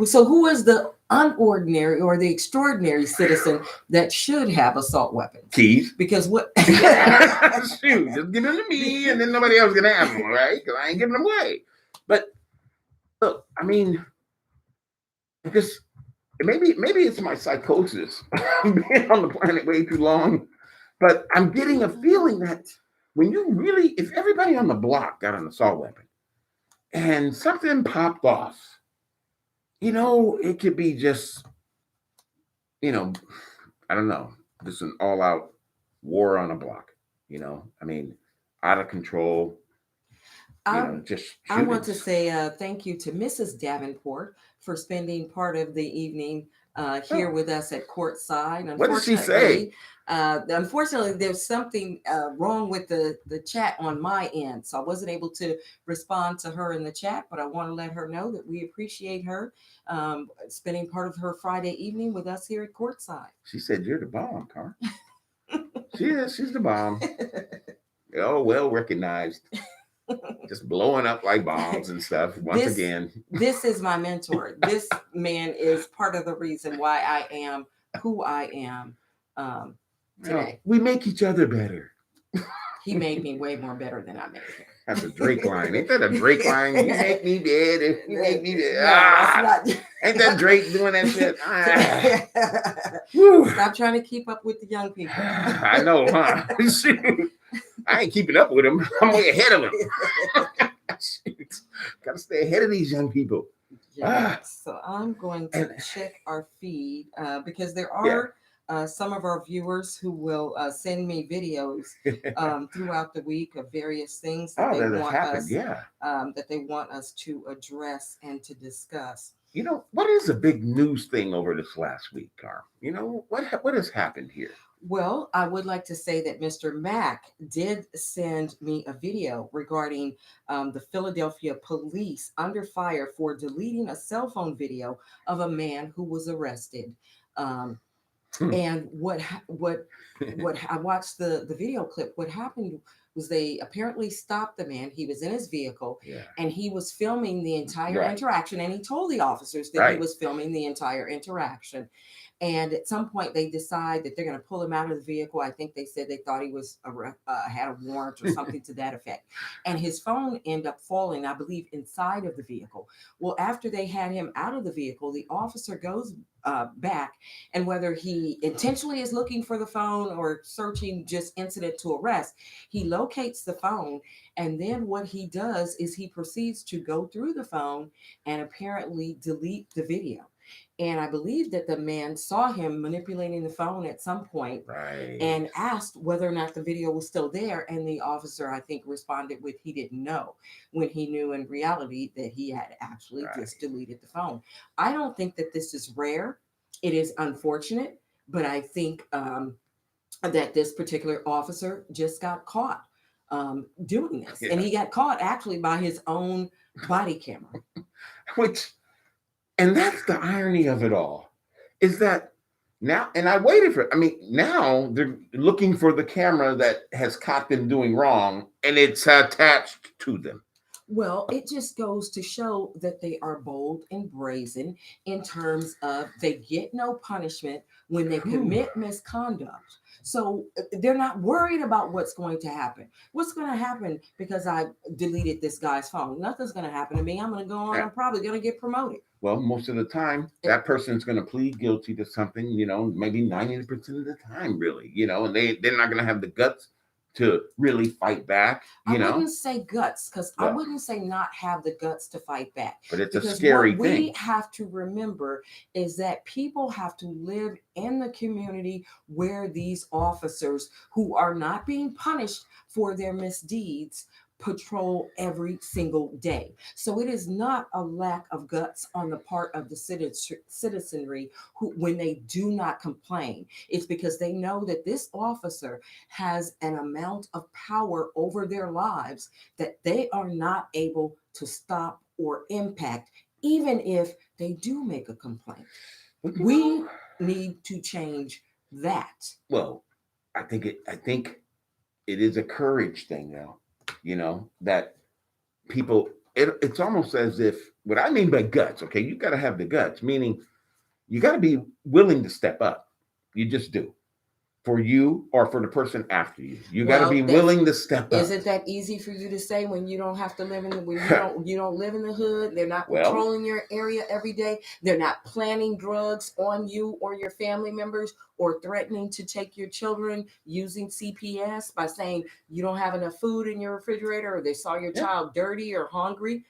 So who is the unordinary or the extraordinary citizen that should have assault weapons? Keys. Because what? Shoot, just give them to me and then nobody else is going to have them, right? Because I ain't giving them away. But look, I mean, maybe it's my psychosis. I've been on the planet way too long. But I'm getting a feeling that if everybody on the block got an assault weapon and something popped off, it could be just, I don't know, just an all-out war on a block, out of control, just I want to say thank you to Mrs. Davenport for spending part of the evening here with us at Courtside. What did she say? Unfortunately, there's something wrong with the chat on my end, so I wasn't able to respond to her in the chat, but I want to let her know that we appreciate her spending part of her Friday evening with us here at Courtside. She said, "You're the bomb, Car." She's the bomb. Oh, well recognized. Just blowing up like bombs and stuff again. This is my mentor. This man is part of the reason why I am who I am. today. We make each other better. He made me way more better than I made him. That's a Drake line. Ain't that a Drake line? You make me better. You make me better. No, that's not. Ain't that Drake doing that shit? Stop trying to keep up with the young people. I know, huh? Shoot. I ain't keeping up with him. I'm way ahead of him. Gotta stay ahead of these young people. So I'm going to check our feed because there are some of our viewers who will send me videos throughout the week of various things that they want us to address and to discuss. You know, what is a big news thing over this last week, Carm? You know, what has happened here? Well, I would like to say that Mr. Mack did send me a video regarding the Philadelphia police under fire for deleting a cell phone video of a man who was arrested. And what I watched the video clip. What happened was they apparently stopped the man. He was in his vehicle and he was filming the entire interaction. And he told the officers that he was filming the entire interaction. And at some point, they decide that they're going to pull him out of the vehicle. I think they said they thought he was had a warrant or something to that effect. And his phone ended up falling, I believe, inside of the vehicle. Well, after they had him out of the vehicle, the officer goes back, and whether he intentionally is looking for the phone or searching just incident to arrest, he locates the phone. And then what he does is he proceeds to go through the phone and apparently delete the video. And I believe that the man saw him manipulating the phone at some point and asked whether or not the video was still there. And the officer, I think, responded with he didn't know, when he knew in reality that he had actually just deleted the phone. I don't think that this is rare. It is unfortunate, but I think that this particular officer just got caught doing this. And he got caught actually by his own body camera. And that's the irony of it all, is that now, and I waited for it. I mean, now they're looking for the camera that has caught them doing wrong, and it's attached to them. Well, it just goes to show that they are bold and brazen in terms of they get no punishment when they commit misconduct. So they're not worried about what's going to happen. What's going to happen because I deleted this guy's phone? Nothing's going to happen to me. I'm going to go on. I'm probably going to get promoted. Well, most of the time, that person's going to plead guilty to something, you know, maybe 90% of the time, really, you know, and they're not going to have the guts to really fight back, I wouldn't say guts, because I wouldn't say not have the guts to fight back. But it's a scary thing. What we have to remember is that people have to live in the community where these officers, who are not being punished for their misdeeds, patrol every single day. So it is not a lack of guts on the part of the citizenry who, when they do not complain, it's because they know that this officer has an amount of power over their lives that they are not able to stop or impact, even if they do make a complaint. We need to change that. Well, I think it is a courage thing now. You know, that people, it's almost as if, what I mean by guts, okay, you got to have the guts, meaning you got to be willing to step up. You just do. For you or for the person after you. You got to be willing to step up. Isn't that easy for you to say when you don't have to live in you don't live in the hood? They're not patrolling your area every day. They're not planning drugs on you or your family members, or threatening to take your children using CPS by saying you don't have enough food in your refrigerator, or they saw your child dirty or hungry.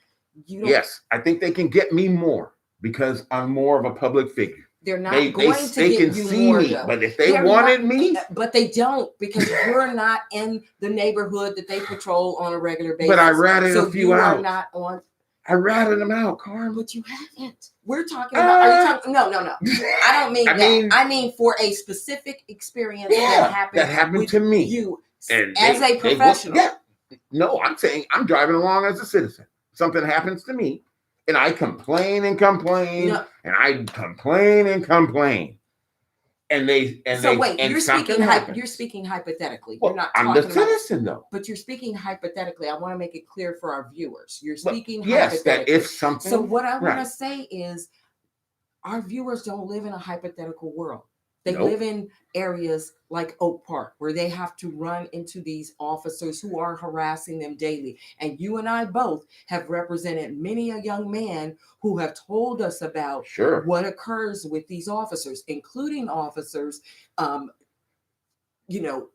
Yes, I think they can get me more because I'm more of a public figure. They're not going to get you more, though. But if they wanted me, but they don't, because you're not in the neighborhood that they patrol on a regular basis. But I ratted a few out. Are not on. I ratted them out, Carm. But you haven't. We're talking about. Are you talking? No. I don't mean that. I mean for a specific experience that happened to me. You as a professional. No, I'm saying I'm driving along as a citizen. Something happens to me. And I complain and complain, and I complain and complain, and they you're speaking hypothetically. Well, you're not. I'm the citizen, though. But you're speaking hypothetically. I want to make it clear for our viewers. You're speaking hypothetically. Yes, that if something. So what I want to say is, our viewers don't live in a hypothetical world. They Nope. live in areas like Oak Park where they have to run into these officers who are harassing them daily. And you and I both have represented many a young man who have told us about Sure. what occurs with these officers, including officers, um,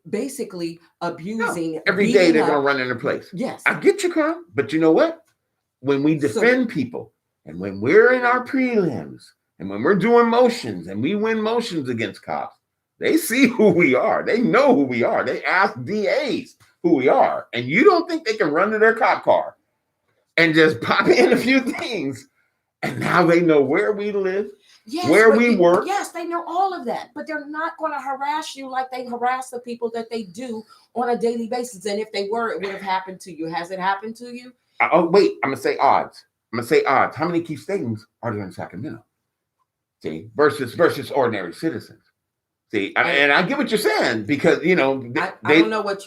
basically No. abusing, Every day beating they're gonna up. run into place. Yes. I get you, Carl. But you know what? When we So, defend people and when we're in our prelims and when we're doing motions and we win motions against cops, they see who we are. They know who we are. They ask DAs who we are. And you don't think they can run to their cop car and just pop in a few things and now they know where we live, yes, where we work. yes, they know all of that, but they're not going to harass you like they harass the people that they do on a daily basis. And if they were, it would have happened to you. Has it happened to you? Oh, wait, I'm going to say odds. I'm going to say odds. How many Keith Statons are there in Sacramento? See, versus ordinary citizens. See, and I get what you're saying because I don't know what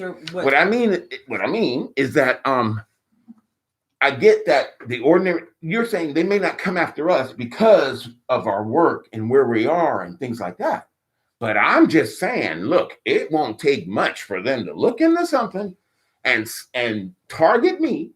I mean. What I mean is that I get that the ordinary. You're saying they may not come after us because of our work and where we are and things like that. But I'm just saying, look, it won't take much for them to look into something and target me.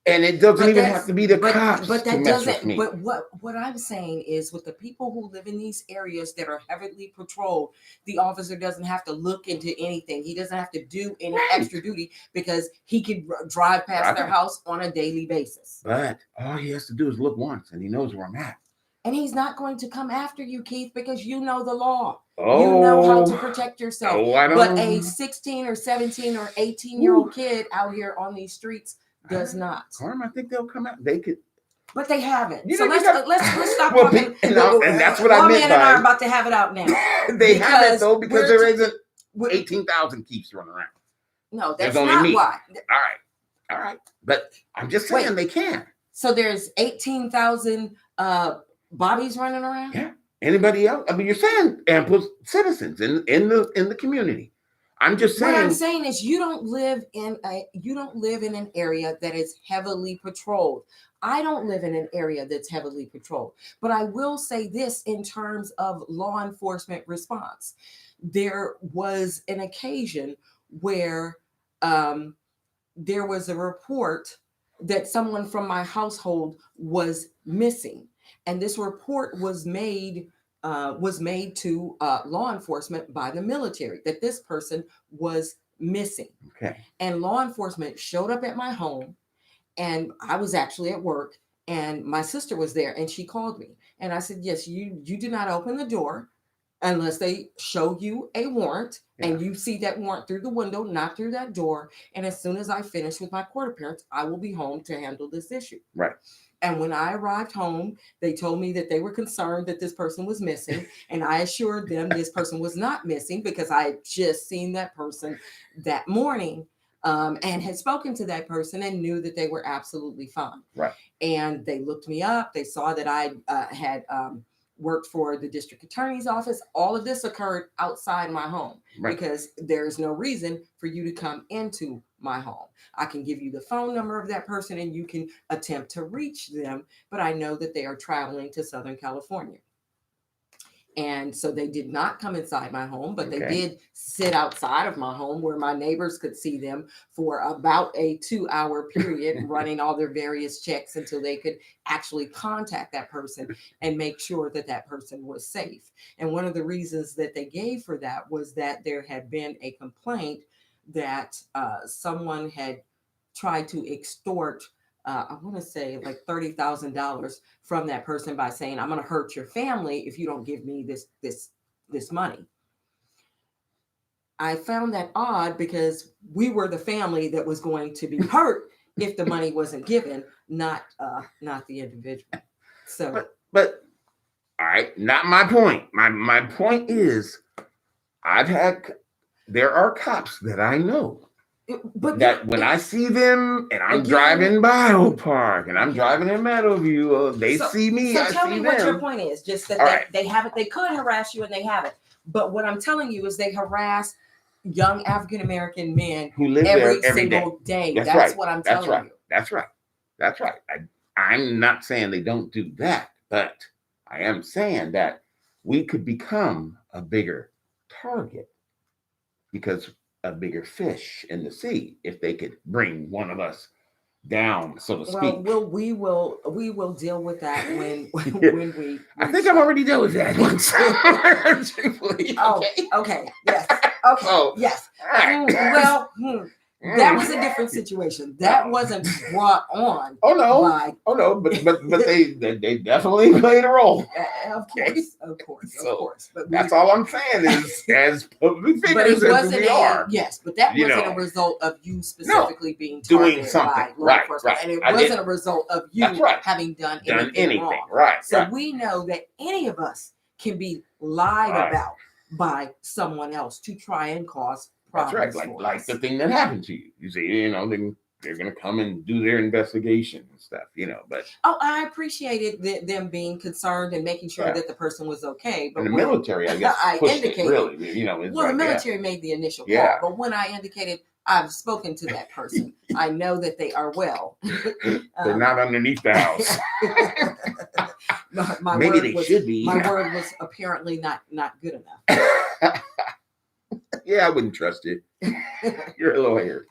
And it doesn't even have to be the cops to mess with me. But what I'm saying is, with the people who live in these areas that are heavily patrolled, the officer doesn't have to look into anything. He doesn't have to do any extra duty because he can drive past their house on a daily basis. But all he has to do is look once, and he knows where I'm at. And he's not going to come after you, Keith, because you know the law. You know how to protect yourself. But a 16 or 17 or 18-year-old kid out here on these streets does not. Carm, I think they'll come out. They could, but they haven't. So let's stop talking. And that's what I meant and I are about to have it out now. They haven't though because there isn't 18,000 Keiths running around. No, that's not why. All right. But I'm just saying they can. So there's 18,000 Bobbies running around. Yeah. Anybody else? I mean, you're saying ample citizens in the community. I'm just saying. What I'm saying is, you don't live in an area that is heavily patrolled. I don't live in an area that's heavily patrolled. But I will say this in terms of law enforcement response. There was an occasion where there was a report that someone from my household was missing, and this report was made to law enforcement by the military that this person was missing. Okay. And law enforcement showed up at my home, and I was actually at work, and my sister was there, and she called me, and I said, yes, you do not open the door unless they show you a warrant, and you see that warrant through the window, not through that door. And as soon as I finish with my court appearance, I will be home to handle this issue. Right. And when I arrived home, they told me that they were concerned that this person was missing. And I assured them this person was not missing because I had just seen that person that morning and had spoken to that person and knew that they were absolutely fine. Right. And they looked me up. They saw that I had worked for the district attorney's office. All of this occurred outside my home because there's no reason for you to come into my home. I can give you the phone number of that person and you can attempt to reach them, but I know that they are traveling to Southern California. And so they did not come inside my home, but they did sit outside of my home where my neighbors could see them for about a 2-hour period, running all their various checks until they could actually contact that person and make sure that that person was safe. And one of the reasons that they gave for that was that there had been a complaint that someone had tried to extort I want to say like $30,000 from that person by saying, I'm going to hurt your family if you don't give me this money. I found that odd because we were the family that was going to be hurt if the money wasn't given, not the individual. So, but all right, not my point. My point is, there are cops that I know. But that when I see them and I'm driving by Oak Park and I'm driving in Meadowview, they see me. So tell me what your point is. Just that they haven't. They could harass you and they haven't. But what I'm telling you is they harass young African American men who live every there single day. That's what I'm telling you. That's right. I'm not saying they don't do that, but I am saying that we could become a bigger target because a bigger fish in the sea if they could bring one of us down, so to speak. Well, we will deal with that when Yeah. when we. I think reach I've that. already dealt with that once. Truthfully, Oh, okay. okay, yes, okay, Oh, yes. all right. Well, that was a different situation. That wasn't brought on Oh no! by. Oh no! But they definitely played a role. Of So, course. But that's all I'm saying is, as public but it figures as wasn't we are, yes, but that you wasn't know, a result of you specifically being doing targeted something. by law Right, enforcement, right. and it I wasn't didn't. a result of That's you right. having done Done anything anything. wrong. Right. So right. we know that any of us can be lied Right. about by someone else to try and cause That's problems right. for Like us. the thing that happened to you. You see, they're gonna come and do their investigation and stuff. But I appreciated them being concerned and making sure Yeah. that the person was okay. But and the when military, I guess, I pushed it indicated, really. It's well, the like, military made the initial call, Yeah. but when I indicated I've spoken to that person, I know that they are well. They're not underneath the house. my Maybe word they was, should be. My word was apparently not good enough. Yeah, I wouldn't trust you. You're a lawyer.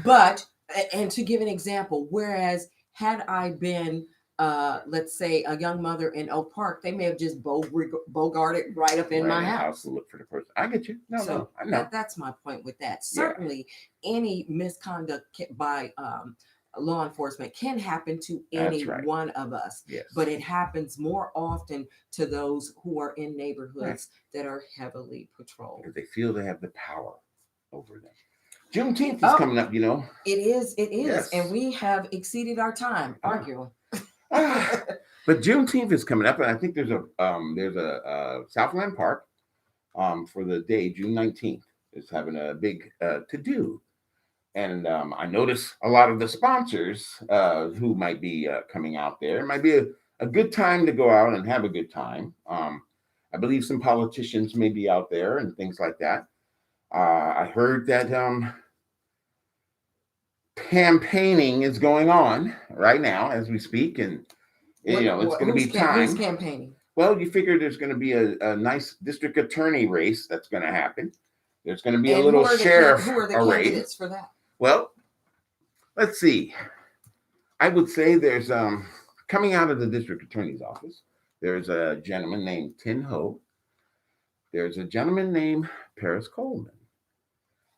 But, and to give an example, whereas had I been, let's say, a young mother in Oak Park, they may have just bogarted right up in my house. To look for the person. I get you. No, I know. That's my point with that. Certainly, any misconduct by law enforcement can happen to any one of us. Yes. But it happens more often to those who are in neighborhoods that are heavily patrolled. Because they feel they have the power over them. Juneteenth is coming up, It is. Yes. And we have exceeded our time arguing. But Juneteenth is coming up, and I think there's a Southland Park for the day, June 19th, is having a big to-do. And I notice a lot of the sponsors who might be coming out there. It might be a good time to go out and have a good time. I believe some politicians may be out there and things like that. I heard that campaigning is going on right now as we speak, and it's going to be time. Who's campaigning? Well, you figure there's going to be a nice district attorney race that's going to happen. There's going to be a little sheriff race. Who are the candidates for that? Well, let's see. I would say there's coming out of the district attorney's office, there's a gentleman named Tin Ho. There's a gentleman named Paris Coleman.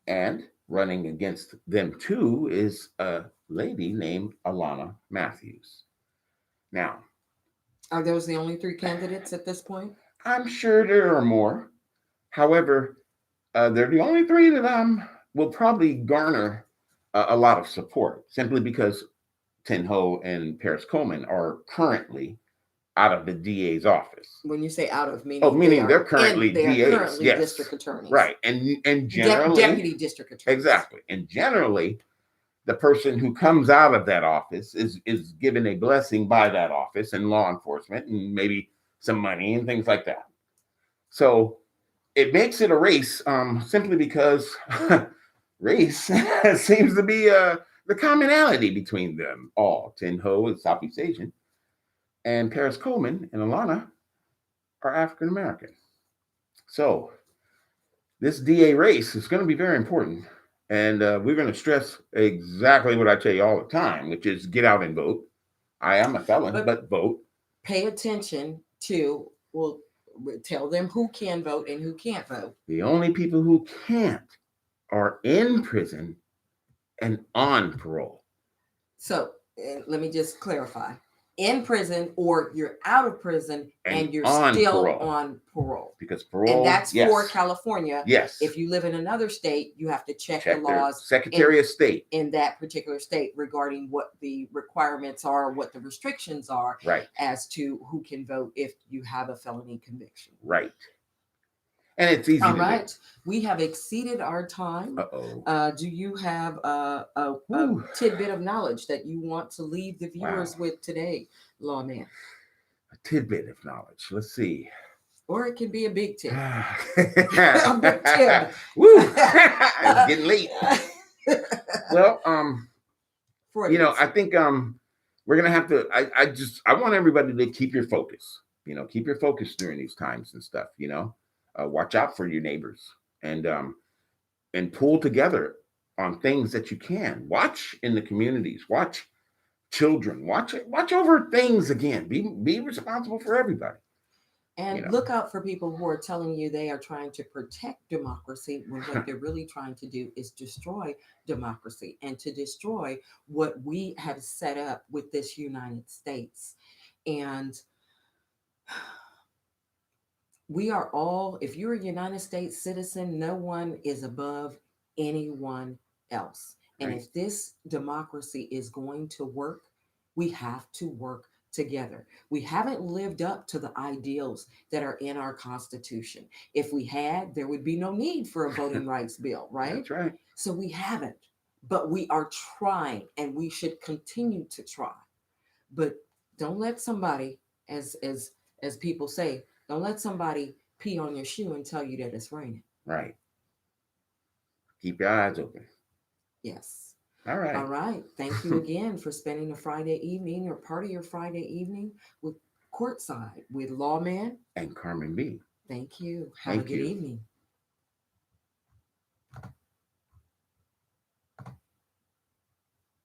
And running against them too is a lady named Alana Matthews. Now, are those the only 3 candidates at this point? I'm sure there are more. However, they're the only 3 that will probably garner a lot of support, simply because Tin Ho and Paris Coleman are currently out of the DA's office. When you say out of, meaning they're currently DAs. Currently district attorneys. Right. And generally deputy district attorneys. Exactly. And generally, the person who comes out of that office is given a blessing by that office and law enforcement and maybe some money and things like that. So it makes it a race simply because race seems to be the commonality between them all. Tin Ho is Southeast Asian, and Paris Coleman and Alana are African American. So this DA race is going to be very important. And we're going to stress exactly what I tell you all the time, which is get out and vote. I am a felon, but vote. Pay attention to, tell them who can vote and who can't vote. The only people who can't are in prison and on parole. So let me just clarify. In prison, or you're out of prison and you're still on parole. Because parole, and that's for California. Yes. If you live in another state, you have to check the laws. Secretary of State. In that particular state regarding what the requirements are, what the restrictions are, as to who can vote if you have a felony conviction. Right. And it's easy All to right. do. We have exceeded our time. Uh-oh. Do you have a tidbit of knowledge that you want to leave the viewers with today, lawman? A tidbit of knowledge. Let's see. Or it can be a big tip. A big tip. Woo! It's getting late. Well, I think we're gonna have to. I want everybody to keep your focus. Keep your focus during these times and stuff. Watch out for your neighbors, and pull together on things that you can. Watch in the communities. Watch children. Watch over things again. Be responsible for everybody. You And know. look out for people who are telling you they are trying to protect democracy when what they're really trying to do is destroy democracy and to destroy what we have set up with this United States. And we are all, if you're a United States citizen, no one is above anyone else. And Right. if this democracy is going to work, we have to work together. We haven't lived up to the ideals that are in our Constitution. If we had, there would be no need for a voting rights bill, right? That's right. So we haven't, but we are trying and we should continue to try. But don't let somebody, as people say, don't let somebody pee on your shoe and tell you that it's raining. Right. Keep your eyes open. Yes. All right. All right. Thank you again for spending a Friday evening or part of your Friday evening with Courtside with Lawman And Carmen B. Thank you. Have a Thank good you. evening.